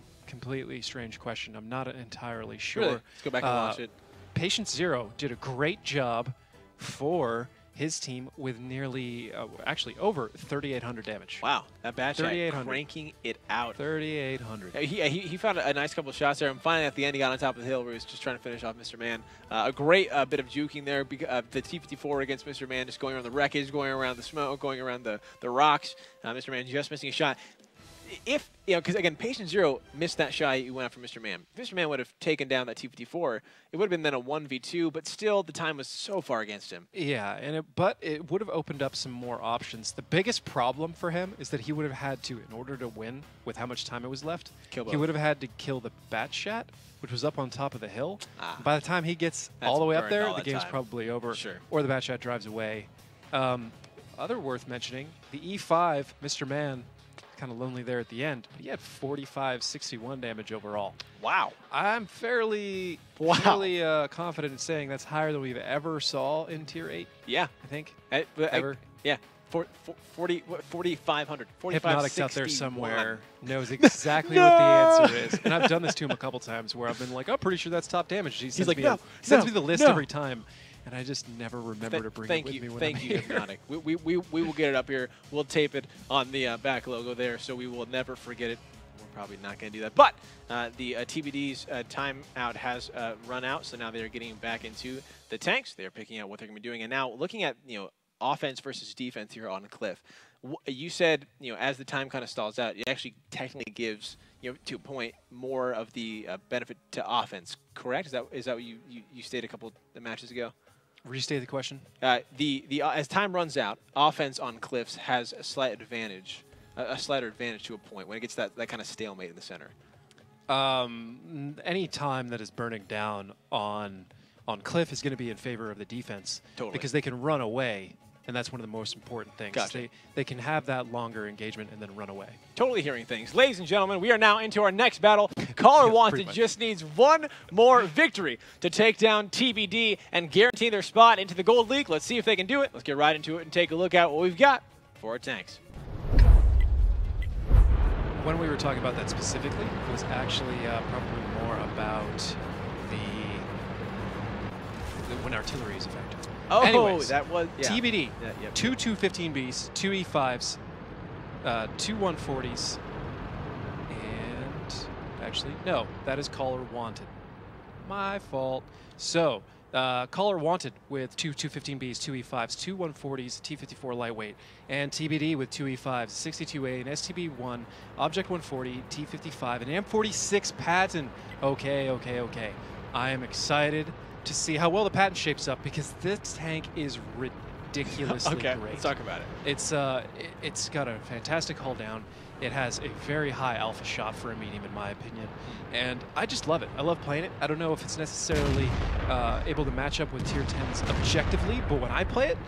strange question. I'm not entirely sure. Really? Let's go back and watch it. Patient Zero did a great job for his team with nearly, actually over 3,800 damage. Wow, that bad shot, cranking it out. 3,800. He found a nice couple of shots there, and finally at the end he got on top of the hill where he was just trying to finish off Mr. Man. A great bit of juking there. The T-54 against Mr. Man, just going around the wreckage, going around the smoke, going around the rocks. Mr. Man just missing a shot. If, because again, Patient Zero missed that shot, he went after Mr. Man. If Mr. Man would have taken down that T-54, it would have been then a 1v2, but still the time was so far against him. Yeah, but it would have opened up some more options. The biggest problem for him is that he would have had to, in order to win with how much time it was left, he would have had to kill the Batshat, which was up on top of the hill. By the time he gets all the way up there, the game's probably over. Sure. Or the Batshat drives away. Other worth mentioning, the E5, Mr. Man, kind of lonely there at the end, but he had 45-61 damage overall. Wow. I'm fairly confident in saying that's higher than we've ever saw in Tier 8. Yeah. I think. Ever. Yeah. 4,500. Hypnotic's out there somewhere knows exactly what the answer is. And I've done this to him a couple times where I've been like, I'm pretty sure that's top damage. He's like, no, sends me the list every time. And I just never remember to bring it with me when I'm here. Hypnotic. We will get it up here. We'll tape it on the back logo there, so we will never forget it. We're probably not going to do that. But the TBD's timeout has run out, so now they're getting back into the tanks. They're picking out what they're going to be doing. And now looking at offense versus defense here on Cliff. You said as the time kind of stalls out, it actually technically gives to a point more of the benefit to offense. Correct? Is that what you stated a couple of matches ago? Restate the question. As time runs out, offense on Cliffs has a slight advantage, a slighter advantage to a point when it gets that kind of stalemate in the center. Any time that is burning down on Cliff is going to be in favor of the defense. Totally. Because they can run away, and that's one of the most important things. Gotcha. They can have that longer engagement and then run away. Totally hearing things. Ladies and gentlemen, we are now into our next battle. Caller Wanted just needs one more victory to take down TBD and guarantee their spot into the Gold League. Let's see if they can do it. Let's get right into it and take a look at what we've got for our tanks. When we were talking about that specifically, it was actually probably more about when artillery is effective. Oh, anyways, that was TBD. Two 215Bs, two E5s, two 140s, and actually, no, that is Caller Wanted. My fault. So, Caller Wanted with two 215Bs, two E5s, two 140s, T-54 lightweight, and TBD with two E5s, 62A, an STB-1, Object 140, T-55, an M46 Patton. Okay. I am excited to see how well the Patton shapes up because this tank is ridiculously great. Let's talk about it. It's got a fantastic hull down. It has a very high alpha shot for a medium, in my opinion, and I just love it. I love playing it. I don't know if it's necessarily able to match up with Tier 10s objectively, but when I play it,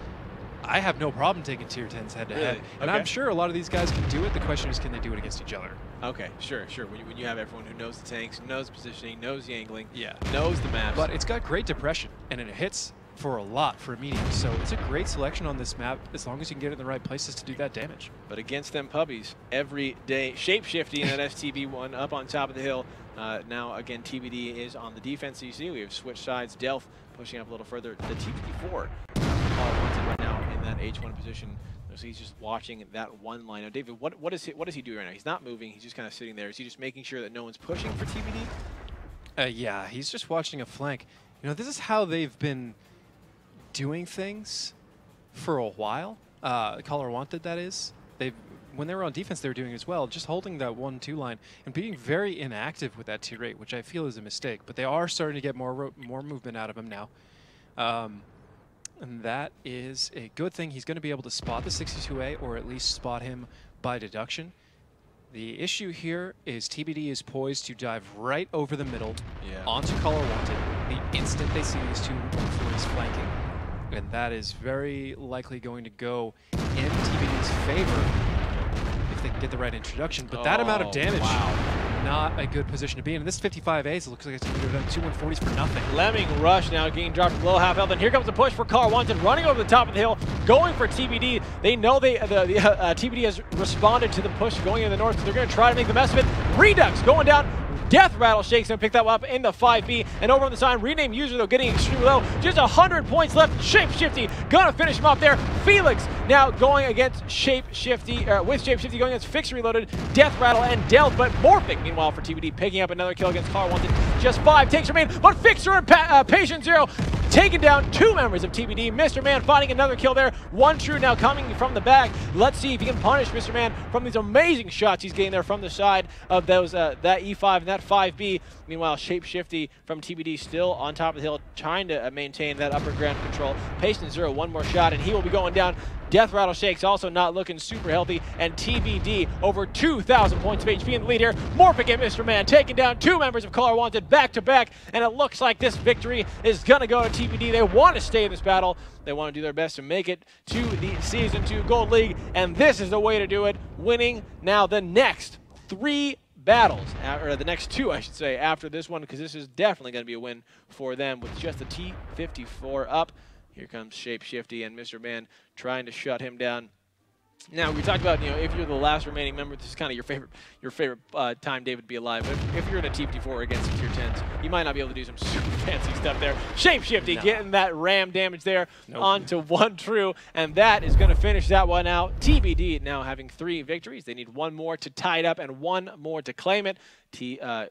I have no problem taking Tier 10s head-to-head. Really? And I'm sure a lot of these guys can do it. The question is, can they do it against each other? Okay, sure. When you have everyone who knows the tanks, knows the positioning, knows the angling, knows the maps. But it's got great depression, and it hits for a lot for a medium. So it's a great selection on this map as long as you can get it in the right places to do that damage. But against them puppies, every day, shape-shifting that STB-1 up on top of the hill. Now, again, TBD is on the defense. So you see, we have switched sides. Delph pushing up a little further. The T-54 Wanted right now in that H1 position. So he's just watching that one line. Now, David, what is he doing right now? He's not moving. He's just kind of sitting there. Is he just making sure that no one's pushing for TBD? Yeah, he's just watching a flank. This is how they've been doing things for a while. Caller Wanted, that is. When they were on defense, they were doing as well, just holding that 1-2 line and being very inactive with that Tier 8, which I feel is a mistake. But they are starting to get more movement out of him now. And that is a good thing. He's going to be able to spot the 62A, or at least spot him by deduction. The issue here is TBD is poised to dive right over the middle onto Caller Wanted the instant they see these two 140s flanking. and that is very likely going to go in TBD's favor if they can get the right introduction. But that amount of damage, not a good position to be in. And this 55 A's, it looks like it's going to go down 2 140s for nothing. Lemming Rush now getting dropped below half health, and here comes the push for Car Wanted, running over the top of the hill, going for TBD. They know TBD has responded to the push going in the north, so they're going to try to make the mess of it. Redux going down. Death Rattle Shake's going to pick that one up in the 5B. And over on the side, rename user, though, getting extremely low. Just 100 points left. Shapeshifty going to finish him off there. Felix now going against Shapeshifty, with Shapeshifty going against Fix Reloaded, Death Rattle, and Delve. But Morphic, meanwhile, for TBD, picking up another kill against Car Wanted. Just 5 takes remain, but Fixer and Patient Zero taking down 2 members of TBD. Mr. Man finding another kill there. One True now coming from the back. Let's see if he can punish Mr. Man from these amazing shots he's getting there from the side of those that E5 and that 5B. Meanwhile, Shapeshifty from TBD still on top of the hill, trying to maintain that upper ground control. Patient Zero, one more shot, and he will be going down. Death Rattle Shake's also not looking super healthy, and TBD over 2,000 points of HP in the lead here. Morphic and Mr. Man taking down 2 members of Color Wanted back to back, and it looks like this victory is going to go to TBD. They want to stay in this battle. They want to do their best to make it to the Season 2 Gold League, and this is the way to do it, winning now the next 3 battles, or the next 2, I should say, after this one, because this is definitely going to be a win for them with just the T54 up. Here comes Shapeshifty and Mr. Man trying to shut him down. Now, we talked about, if you're the last remaining member, this is kind of your favorite time David to be alive. But if you're in a T54 against the tier 10s, you might not be able to do some super fancy stuff there. Shapeshifty getting that ram damage there onto 1 True, and that is going to finish that one out. TBD now having 3 victories. They need 1 more to tie it up and 1 more to claim it.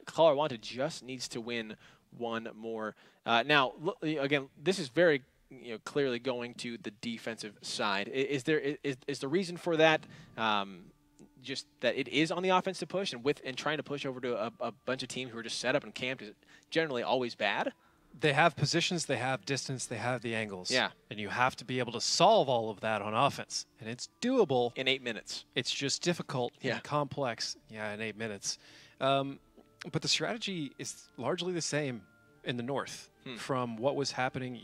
Color Wanted just needs to win 1 more. Now, again, this is very clearly going to the defensive side. Is the reason for that just that it is on the offensive push, and trying to push over to a bunch of teams who are just set up and camped is generally always bad? They have positions, they have distance, they have the angles. Yeah. And you have to be able to solve all of that on offense. And it's doable. In 8 minutes. It's just difficult and complex, in 8 minutes. But the strategy is largely the same in the north from what was happening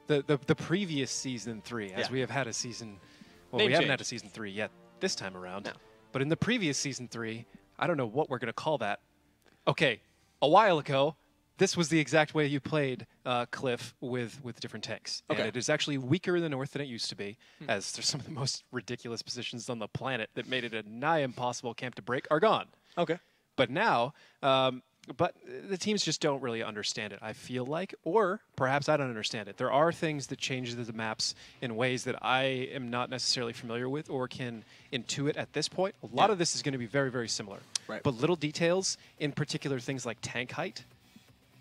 the previous Season 3, as we have had a season. Well, we haven't had a Season 3 yet this time around. No. But in the previous Season 3, I don't know what we're going to call that. Okay, a while ago, this was the exact way you played Cliff with different tanks. Okay. And it is actually weaker in the north than it used to be, as there's some of the most ridiculous positions on the planet that made it a nigh impossible camp to break are gone. Okay. But now, but the teams just don't really understand it, I feel like, or perhaps I don't understand it. There are things that change the maps in ways that I am not necessarily familiar with or can intuit at this point. A lot of this is going to be very, very similar. Right. But little details, in particular things like tank height,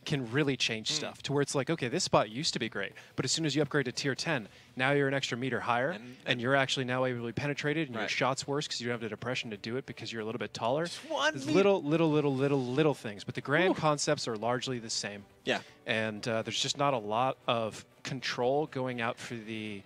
can really change stuff to where it's like, okay, this spot used to be great, but as soon as you upgrade to tier 10, now you're an extra meter higher, and you're actually now able to be penetrated, and your shot's worse because you don't have the depression to do it because you're a little bit taller. There's little things, but the grand concepts are largely the same. Yeah. And there's just not a lot of control going out for the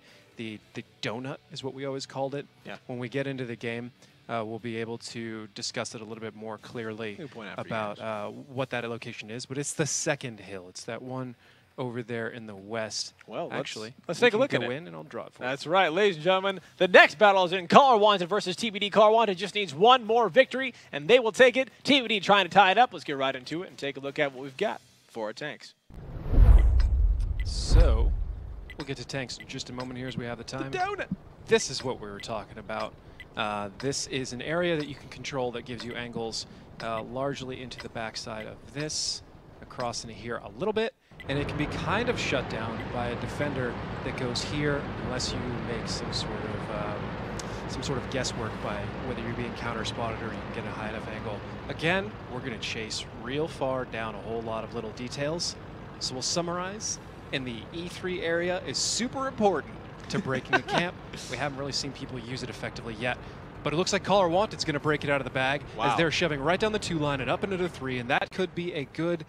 donut, is what we always called it. Yeah. When we get into the game, we'll be able to discuss it a little bit more clearly about what that location is. But it's the second hill. It's that one over there in the west. Well, actually, let's take a look at it. And I'll draw it for you. That's right, ladies and gentlemen. The next battle is in Color Wanted versus TBD. Color Wanted just needs 1 more victory, and they will take it. TBD trying to tie it up. Let's get right into it and take a look at what we've got for our tanks. So, we'll get to tanks in just a moment here as we have the time. The donut. This is what we were talking about. This is an area that you can control that gives you angles largely into the backside of this, across into here a little bit, and it can be kind of shut down by a defender that goes here unless you make some sort of guesswork by whether you're being counter spotted or you can get a high enough angle. Again, we're going to chase real far down a whole lot of little details. So we'll summarize. In the E3 area is super important to breaking a camp. We haven't really seen people use it effectively yet, But it looks like Caller Wanted's going to break it out of the bag as they're shoving right down the 2 line and up into the 3, and that could be a good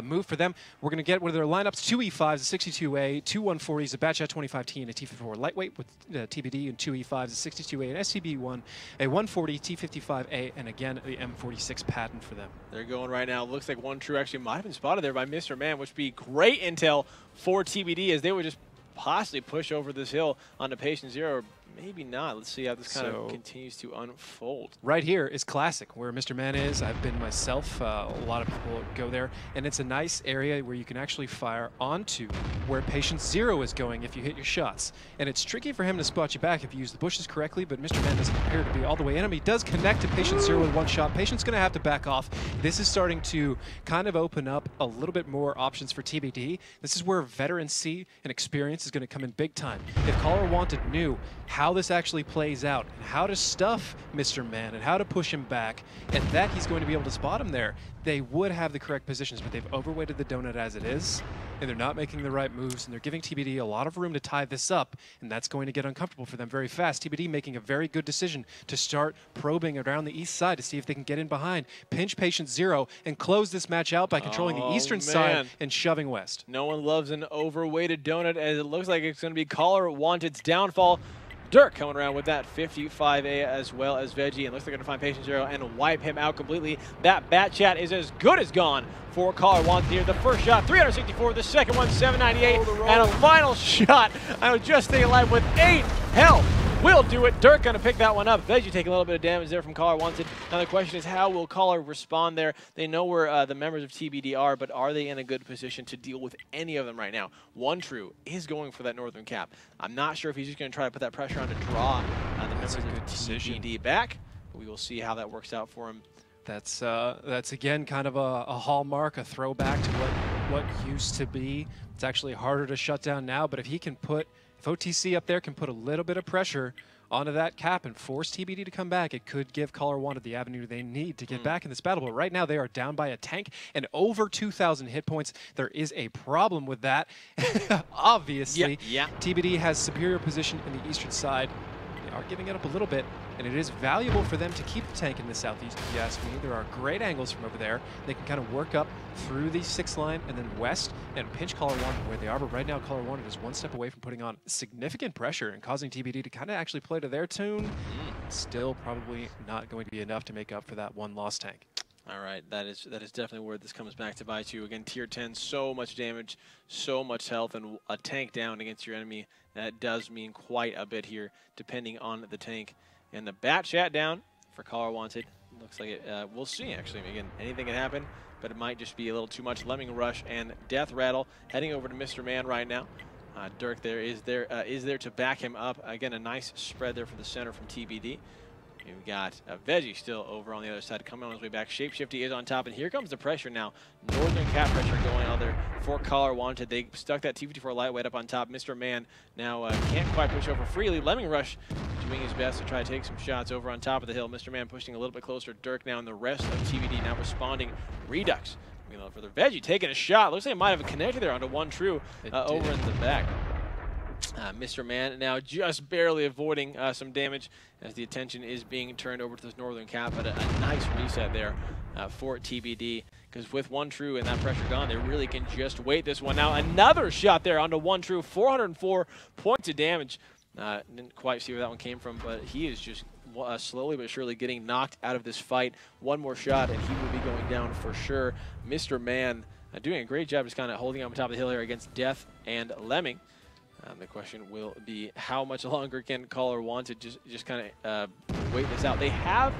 move for them. We're going to get one of their lineups: 2 E5s, a 62A, 2 140s, a Batchat 25T, and a T54 lightweight with TBD, and 2 E5s, a 62A, an SCB1, a 140 T55A, and again the M46 patent for them. They're going right now. Looks like One True actually might have been spotted there by Mr. Man, which would be great intel for TBD as they would just possibly push over this hill onto Patient Zero. Maybe not. Let's see how this kind of continues to unfold. Right here is classic, where Mr. Man is. I've been myself. A lot of people go there. And it's a nice area where you can actually fire onto where Patient Zero is going if you hit your shots. And it's tricky for him to spot you back if you use the bushes correctly, but Mr. Man doesn't appear to be all the way in him. He does connect to Patient Zero with 1 shot. Patient's going to have to back off. This is starting to kind of open up a little bit more options for TBD. This is where veterancy and experience is going to come in big time. If Caller Wanted knew how this actually plays out and how to stuff Mr. Man and how to push him back and that he's going to be able to spot him there, they would have the correct positions, but they've overweighted the donut as it is, and they're not making the right moves, and they're giving TBD a lot of room to tie this up, and that's going to get uncomfortable for them very fast. TBD making a very good decision to start probing around the east side to see if they can get in behind, pinch Patient Zero, and close this match out by controlling the eastern side and shoving west. No one loves an overweighted donut, as it looks like it's going to be Caller Wanted's downfall. Dirk coming around with that 55A as well as Veggie, and looks like they're going to find Patient Zero and wipe him out completely. That Batchat is as good as gone for Caller Wanted here. The first shot, 364, the second one, 798, and a final shot. I was just staying alive with 8 health. Will do it. Dirk going to pick that one up. Veggie taking a little bit of damage there from Caller Wanted. Now the question is, how will Caller respond there? They know where the members of TBD are, but are they in a good position to deal with any of them right now? One True is going for that northern cap. I'm not sure if he's just going to try to put that pressure on to draw the members of TBD back, but we will see how that works out for him. That's again kind of a hallmark, a throwback to what used to be. It's actually harder to shut down now, but if he can put, if OTC up there can put a little bit of pressure onto that cap and force TBD to come back, it could give Caller Wanted the avenue they need to get back in this battle. But right now they are down by a tank and over 2,000 hit points. There is a problem with that. Obviously, TBD has superior position in the eastern side. They are giving it up a little bit, and it is valuable for them to keep the tank in the southeast, if you ask me. There are great angles from over there. They can kind of work up through the 6th line and then west and pinch Caller Wanted where they are. But right now, Caller Wanted is 1 step away from putting on significant pressure and causing TBD to kind of actually play to their tune. Still probably not going to be enough to make up for that 1 lost tank. All right, that is definitely where this comes back to bite you. Again, tier 10, so much damage, so much health, and a tank down against your enemy, that does mean quite a bit here, depending on the tank. And the Batchat down for Caller Wanted. Looks like it, we'll see, actually. Again, anything can happen, but it might just be a little too much. Lemming Rush and Death Rattle heading over to Mr. Man right now. Dirk there is there to back him up. Again, a nice spread there for the center from TBD. We've got Veggie still over on the other side, coming on his way back. Shapeshifty is on top, and here comes the pressure now. Northern cap pressure going out there for Caller Wanted. They stuck that T54 lightweight up on top. Mr. Man now can't quite push over freely. Lemming Rush doing his best to try to take some shots over on top of the hill. Mr. Man pushing a little bit closer. Dirk now, and the rest of TBD now responding. Redux. For the Veggie taking a shot. Looks like it might have connected there onto One True over in the back. Mr. Man now just barely avoiding some damage as the attention is being turned over to this northern cap, but a nice reset there for TBD, because with One True and that pressure gone, they really can just wait this one. Now another shot there onto One True, 404 points of damage. Didn't quite see where that one came from, but he is just slowly but surely getting knocked out of this fight. One more shot and he will be going down for sure. Mr. Man doing a great job just kind of holding on top of the hill here against Death and Lemming. The question will be, how much longer can Caller Wanted just kind of wait this out? They have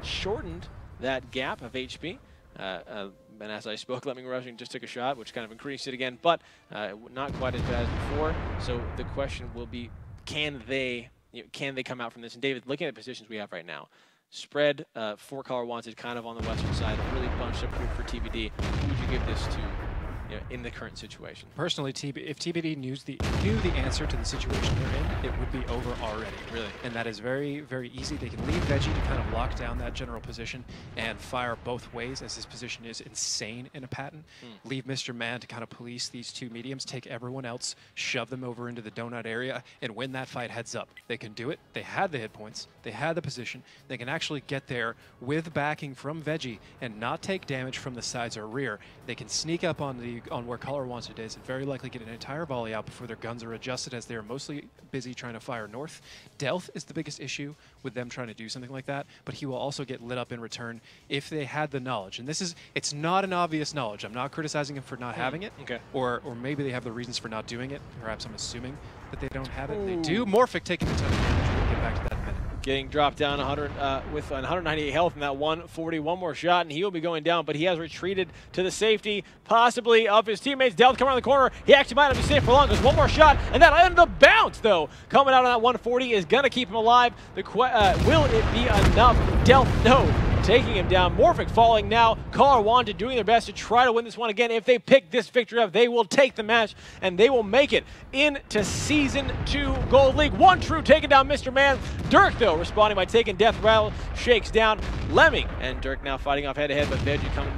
shortened that gap of HP. And as I spoke, Lemming Rushing just took a shot, which kind of increased it again, but not quite as bad as before. So the question will be, can they come out from this? And David, looking at the positions we have right now, spread for Caller Wanted kind of on the western side, really bunched up here for TBD. Who would you give this to? in the current situation. Personally, if TBD knew the answer to the situation they're in, it would be over already. Really? And that is very, very easy. They can leave Veggie to kind of lock down that general position and fire both ways, as his position is insane in a patent. Leave Mr. Man to kind of police these two mediums, take everyone else, shove them over into the donut area, and win that fight heads up. They can do it. They had the hit points. They had the position. They can actually get there with backing from Veggie and not take damage from the sides or rear. They can sneak up on where Color Wanted is and very likely get an entire volley out before their guns are adjusted, as they are mostly busy trying to fire north. Delth is the biggest issue with them trying to do something like that, but he will also get lit up in return if they had the knowledge. And it's not an obvious knowledge. I'm not criticizing him for not having it, or maybe they have the reasons for not doing it. Perhaps I'm assuming that they don't have it. They do. Morphic taking a ton of damage. We'll get back to that in a minute. Getting dropped down with 198 health in that 140. One more shot, and he will be going down, but he has retreated to the safety, possibly, of his teammates. Delth coming around the corner. He actually might not be safe for long. There's one more shot, and that ended up bounce, though. Coming out on that 140 is going to keep him alive. Will it be enough? Delth, no. Taking him down. Morphic falling now. Color Wanted doing their best to try to win this one again. If they pick this victory up, they will take the match, and they will make it into Season 2 Gold League. One True taking down Mr. Man. Dirk, though, responding by taking Death Rattle, shakes down Lemming, and Dirk now fighting off head-to-head, but Veggie coming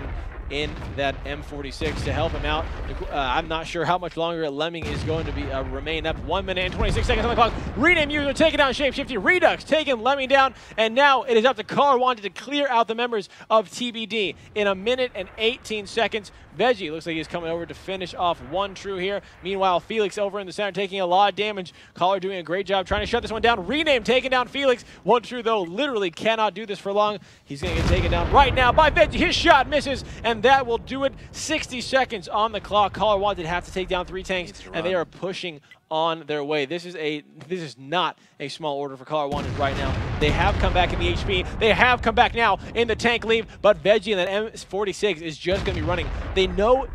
in that M46 to help him out. I'm not sure how much longer Lemming is going to be remain up. 1 minute and 26 seconds on the clock. Rename user taking down Shapeshifty. Redux taking Lemming down, and now it is up to Color Wanted to clear out the members of TBD in 1 minute and 18 seconds. Veggie looks like he's coming over to finish off One True here. Meanwhile, Felix over in the center taking a lot of damage. Collar doing a great job trying to shut this one down. Rename taking down Felix. One True, though, literally cannot do this for long. He's going to get taken down right now by Veggie. His shot misses, and that will do it. 60 seconds on the clock. Collar Wanted have to take down 3 tanks, and they are pushing on their way. This is not a small order for Color Wanted right now. They have come back in the HP. They have come back now in the tank leave, but Veggie and that M46 is just going to be running. They know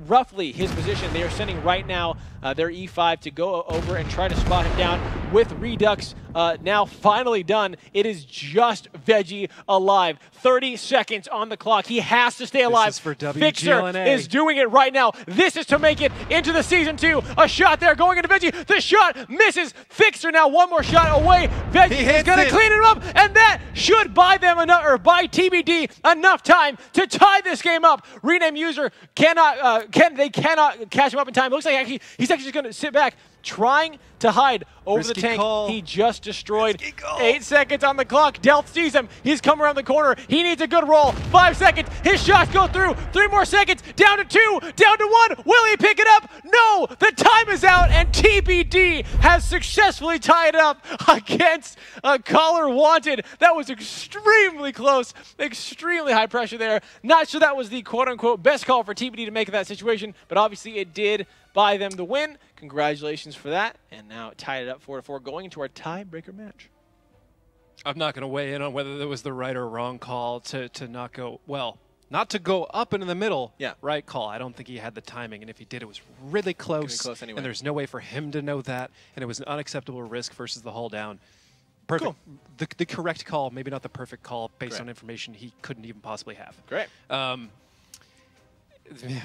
roughly his position. They are sending right now their E5 to go over and try to spot him down with Redux now finally done. It is just Veggie alive. 30 seconds on the clock. He has to stay alive. This is for WGLNA. Fixer is doing it right now. This is to make it into the Season 2. A shot there going into Veggie. The shot misses. Fixer now one more shot away. Veggie is going to clean it up, and that should buy them enough, or buy TBD enough time to tie this game up. Rename user cannot catch him up in time. It looks like he's actually just going to sit back, trying to hide over the tank. He just destroyed. 8 seconds on the clock. Delth sees him. He's come around the corner. He needs a good roll. 5 seconds. His shots go through. 3 more seconds. Down to 2. Down to 1. Will he pick it up? No. The time is out, and TBD has successfully tied up against Color Wanted. That was extremely close. Extremely high pressure there. Not sure that was the quote-unquote best call for TBD to make of that situation, but obviously it did buy them the win. Congratulations for that. And now it tied it up 4-4 going into our tiebreaker match. I'm not going to weigh in on whether that was the right or wrong call to not go, well, not to go up into the middle. Yeah. Right call. I don't think he had the timing, and if he did, it was really close. Close anyway. And there's no way for him to know that, and it was an unacceptable risk versus the hull down. Perfect. Cool. The correct call, maybe not the perfect call based on information he couldn't even possibly have. Great.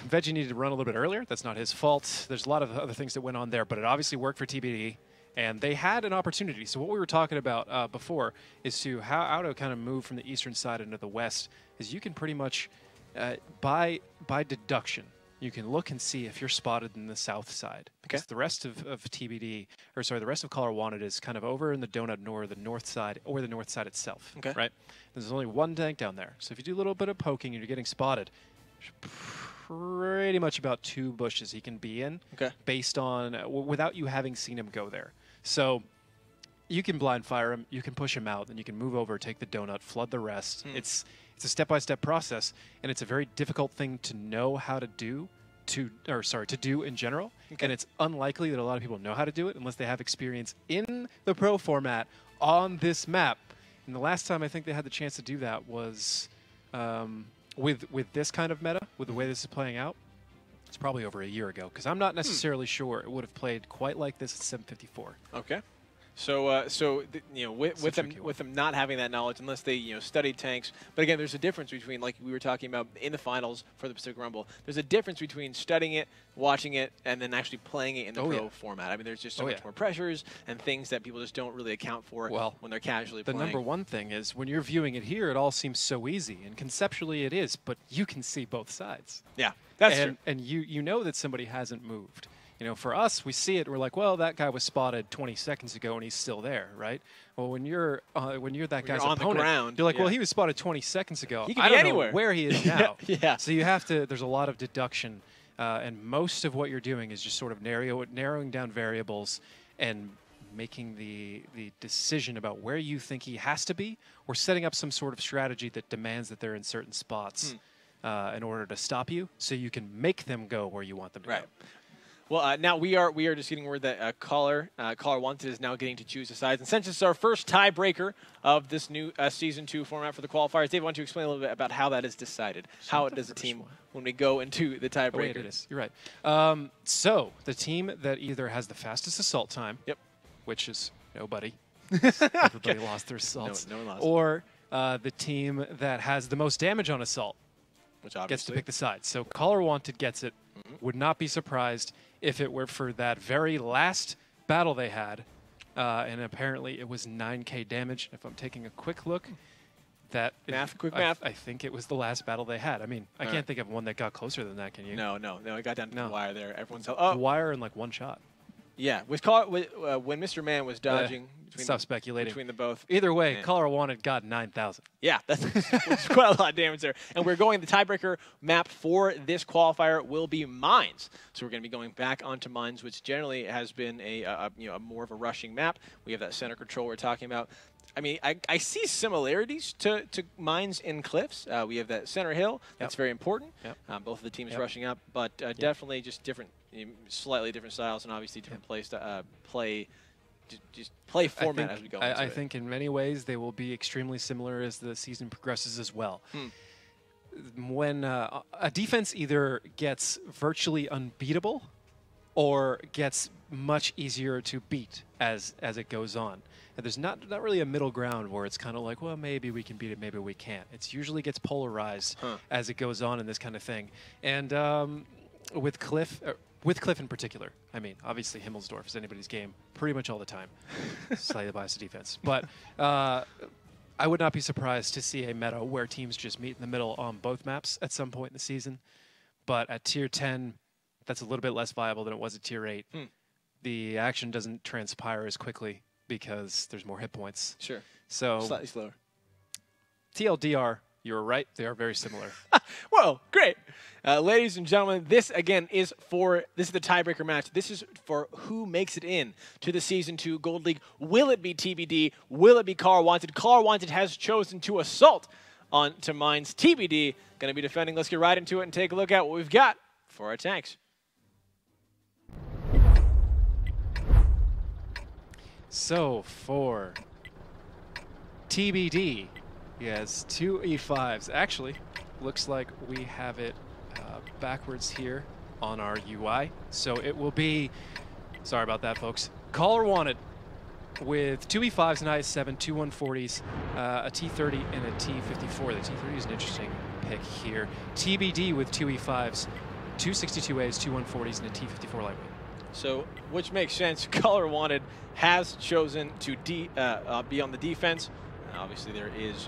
Veggie needed to run a little bit earlier. That's not his fault. There's a lot of other things that went on there, but it obviously worked for TBD, and they had an opportunity. So what we were talking about before is how to kind of move from the eastern side into the west is you can pretty much, by deduction, you can look and see if you're spotted in the south side. Because the rest of TBD, or sorry, the rest of Color Wanted is kind of over in the donut nor the north side, or the north side itself. Okay. Right? There's only one tank down there. So if you do a little bit of poking and you're getting spotted, pretty much about 2 bushes he can be in, based on without you having seen him go there. So you can blind fire him, you can push him out, then you can move over, take the donut, flood the rest. It's a step-by-step process, and it's a very difficult thing to know how to do, to do in general. And it's unlikely that a lot of people know how to do it unless they have experience in the pro format on this map. And the last time I think they had the chance to do that was with this kind of meta, with the way this is playing out, it's probably over a year ago, because I'm not necessarily sure it would have played quite like this at 754. Okay. With them not having that knowledge, unless they studied tanks. But again, there's a difference between, like we were talking about in the finals for the Pacific Rumble. There's a difference between studying it, watching it, and then actually playing it in the pro format. I mean, there's just so much more pressures and things that people just don't really account for when they're casually playing. The number one thing is when you're viewing it here, it all seems so easy, and conceptually it is, but you can see both sides. Yeah, that's true. And you know that somebody hasn't moved. For us, we see it. We're like, well, that guy was spotted 20 seconds ago, and he's still there, right? Well, when you're that guy's on opponent, the ground, you're like, well, he was spotted 20 seconds ago. He could be anywhere. Know where he is now. Yeah. So you have to. There's a lot of deduction, and most of what you're doing is just sort of narrowing down variables and making the decision about where you think he has to be, or setting up some sort of strategy that demands that they're in certain spots in order to stop you, so you can make them go where you want them to go. Well, now we are just getting word that caller wanted is now getting to choose the sides, and since it's our first tiebreaker of this new Season 2 format for the qualifiers, Dave, why don't you explain a little bit about how that is decided? How it does a team when we go into the tiebreaker? Wait, it is. You're right. So the team that either has the fastest assault time, which is nobody. Everybody lost their assaults. No one lost. Or the team that has the most damage on assault, which gets to pick the side. So caller wanted gets it. Would not be surprised if it were for that very last battle they had, and apparently it was 9K damage. If I'm taking a quick look, quick math. I think it was the last battle they had. I mean, I can't think of one that got closer than that. Can you? No, it got down to the wire there. Everyone's the wire in like one shot. Yeah, when Mr. Man was dodging. Stop speculating. Between the both. Either way, caller wanted got 9,000. Yeah, that's quite a lot of damage there. And we're going, the tiebreaker map for this qualifier will be mines. So we're going to be going back onto mines, which generally has been a more of a rushing map. We have that center control we're talking about. I mean, I see similarities to mines in cliffs. We have that center hill. That's very important. Both of the teams rushing up, but definitely just different, slightly different styles, and obviously different play format as we go into it. I think in many ways they will be extremely similar as the season progresses as well. When a defense either gets virtually unbeatable or gets much easier to beat as it goes on. And there's not really a middle ground where it's kind of like, well, maybe we can beat it, maybe we can't. It usually gets polarized as it goes on in this kind of thing. And with Cliff in particular, I mean, obviously Himmelsdorf is anybody's game pretty much all the time. Slightly biased defense. But I would not be surprised to see a meta where teams just meet in the middle on both maps at some point in the season. But at Tier 10, that's a little bit less viable than it was at Tier 8. The action doesn't transpire as quickly because there's more hit points. Sure. So slightly slower. TLDR, you were right. They are very similar. Whoa, great. Ladies and gentlemen, this again is the tiebreaker match. This is for who makes it in to the Season 2 Gold League. Will it be TBD? Will it be Caller Wanted? Caller Wanted has chosen to assault onto Mines. TBD going to be defending. Let's get right into it and take a look at what we've got for our tanks. So for TBD, he has two E5s. Actually, looks like we have it backwards here on our UI. So it will be, sorry about that, folks, Caller Wanted with two E5s, an IS-7, two 140s, a T30, and a T54. The T30 is an interesting pick here. TBD with two E5s, two 62As, two 140s, and a T54 lightweight. So, which makes sense. Caller Wanted has chosen to be on the defense. Obviously, there is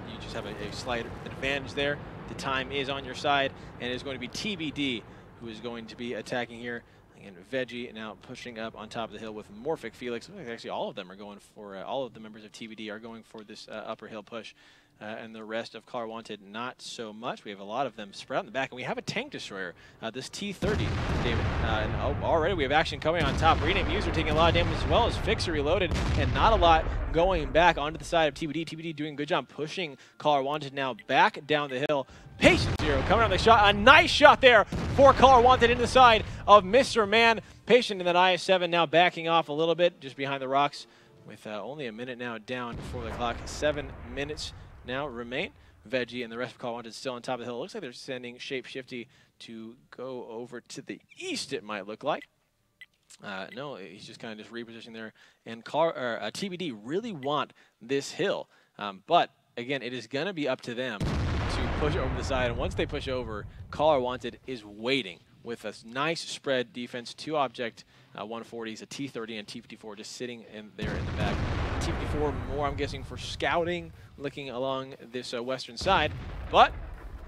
you just have a slight advantage there. The time is on your side, and it is going to be TBD who is going to be attacking here. Again, Veggie now pushing up on top of the hill with Morphic Felix. Actually, all of them are going for, all of the members of TBD are going for this upper hill push. And the rest of Caller Wanted, not so much. We have a lot of them spread out in the back, and we have a tank destroyer, this T30, David. And already we have action coming on top. Rename User taking a lot of damage as well as Fixer reloaded, and not a lot going back onto the side of TBD. TBD doing a good job pushing Caller Wanted now back down the hill. Patient Zero coming on the shot. A nice shot there for Caller Wanted into the side of Mr. Man. Patient in that IS-7 now backing off a little bit just behind the rocks with only a minute now down before the clock. 7 minutes now remain. Veggie and the rest of Caller Wanted still on top of the hill. It looks like they're sending Shapeshifty to go over to the east, it might look like. No, he's just kind of just repositioning there. And TBD really want this hill. But, again, it is going to be up to them to push over the side. And once they push over, Caller Wanted is waiting with a nice spread defense, 2-object 140s, a T30 and T54 just sitting in there in the back. T54 more, I'm guessing, for scouting, looking along this western side. But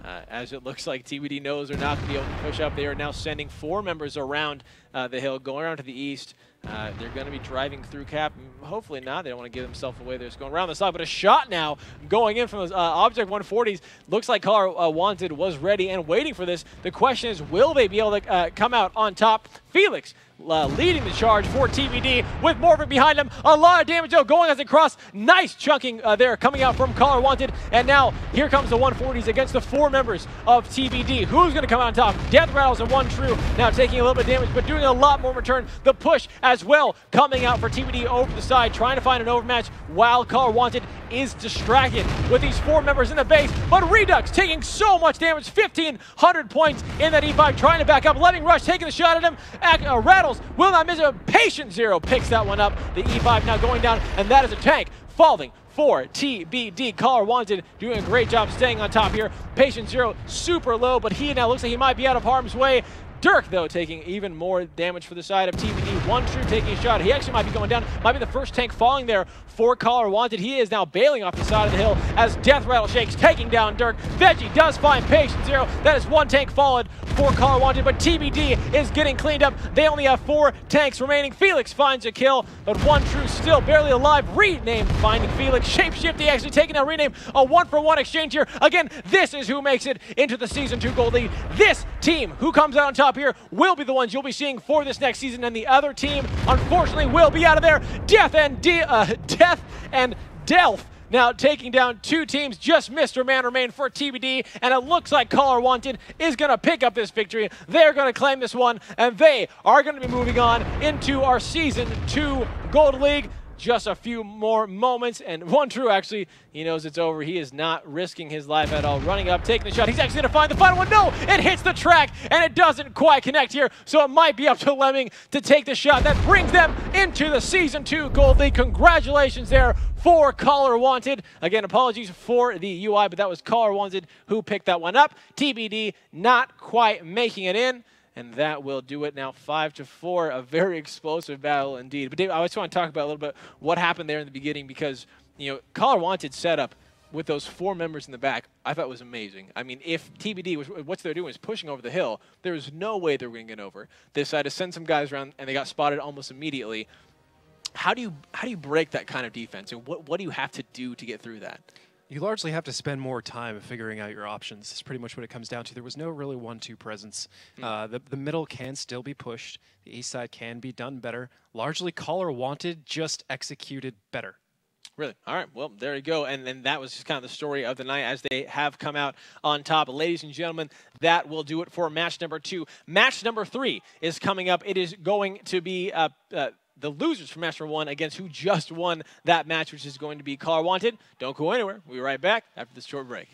as it looks like TBD knows they're not going to be able to push up, they are now sending 4 members around the hill, going around to the east. They're going to be driving through cap. Hopefully not. They don't want to give themselves away. They're just going around the side. But a shot now going in from those Object 140s. Looks like Caller Wanted was ready and waiting for this. The question is, will they be able to come out on top? Felix leading the charge for TBD with Morphin behind him. A lot of damage though going as they cross. Nice chunking there coming out from Caller Wanted. And now here comes the 140s against the 4 members of TBD. Who's going to come out on top? Death Rattles and 1True now taking a little bit of damage but doing a lot more return. The push as well coming out for TBD over the side, trying to find an overmatch while Caller Wanted is distracted with these 4 members in the base. But Redux taking so much damage, 1,500 points in that E5, trying to back up. Lemming Rush taking the shot at him. Rattles will not miss it. Patient Zero picks that one up. The E5 now going down, and that is a tank falling for TBD. Caller Wanted doing a great job staying on top here. Patient Zero super low, but he now looks like he might be out of harm's way. Dirk, though, taking even more damage for the side of TBD. 1True taking a shot. He actually might be going down. Might be the first tank falling there for Caller Wanted. He is now bailing off the side of the hill as Death Rattle Shakes taking down Dirk. Veggie does find Patient Zero. That is 1 tank fallen for Caller Wanted, but TBD is getting cleaned up. They only have 4 tanks remaining. Felix finds a kill, but 1True still barely alive. Rename finding Felix. Shapeshifty actually taking a rename. A 1-for-1 exchange here. Again, this is who makes it into the Season 2 Gold League. This team who comes out on top here will be the ones you'll be seeing for this next season, and the other team, unfortunately, will be out of there. Death and Delph now taking down 2 teams. Just Mr. Man remain for TBD, and it looks like Caller Wanted is going to pick up this victory. They're going to claim this one, and they are going to be moving on into our Season 2 Gold League. Just a few more moments, and 1True actually, he knows it's over. He is not risking his life at all. Running up, taking the shot. He's actually going to find the final one. No, it hits the track, and it doesn't quite connect here, so it might be up to Lemming to take the shot. That brings them into the Season 2 Gold League. Congratulations there for Caller Wanted. Again, apologies for the UI, but that was Caller Wanted who picked that one up. TBD not quite making it in. And that will do it now, 5-4, a very explosive battle indeed. But Dave, I just want to talk about a little bit what happened there in the beginning because, you know, Caller Wanted setup with those 4 members in the back, I thought was amazing. I mean, if TBD was what they're doing was pushing over the hill, there was no way they were going to get over. They decided to send some guys around, and they got spotted almost immediately. How do you break that kind of defense, and what do you have to do to get through that? You largely have to spend more time figuring out your options. It's pretty much what it comes down to. There was no really 1-2 presence. The middle can still be pushed. The east side can be done better. Largely, Caller Wanted just executed better. Really? All right. Well, there you go. And that was just kind of the story of the night as they have come out on top. Ladies and gentlemen, that will do it for match number 2. Match number 3 is coming up. It is going to be the losers from match number 1 against who just won that match, which is going to be Caller Wanted. Don't go anywhere. We'll be right back after this short break.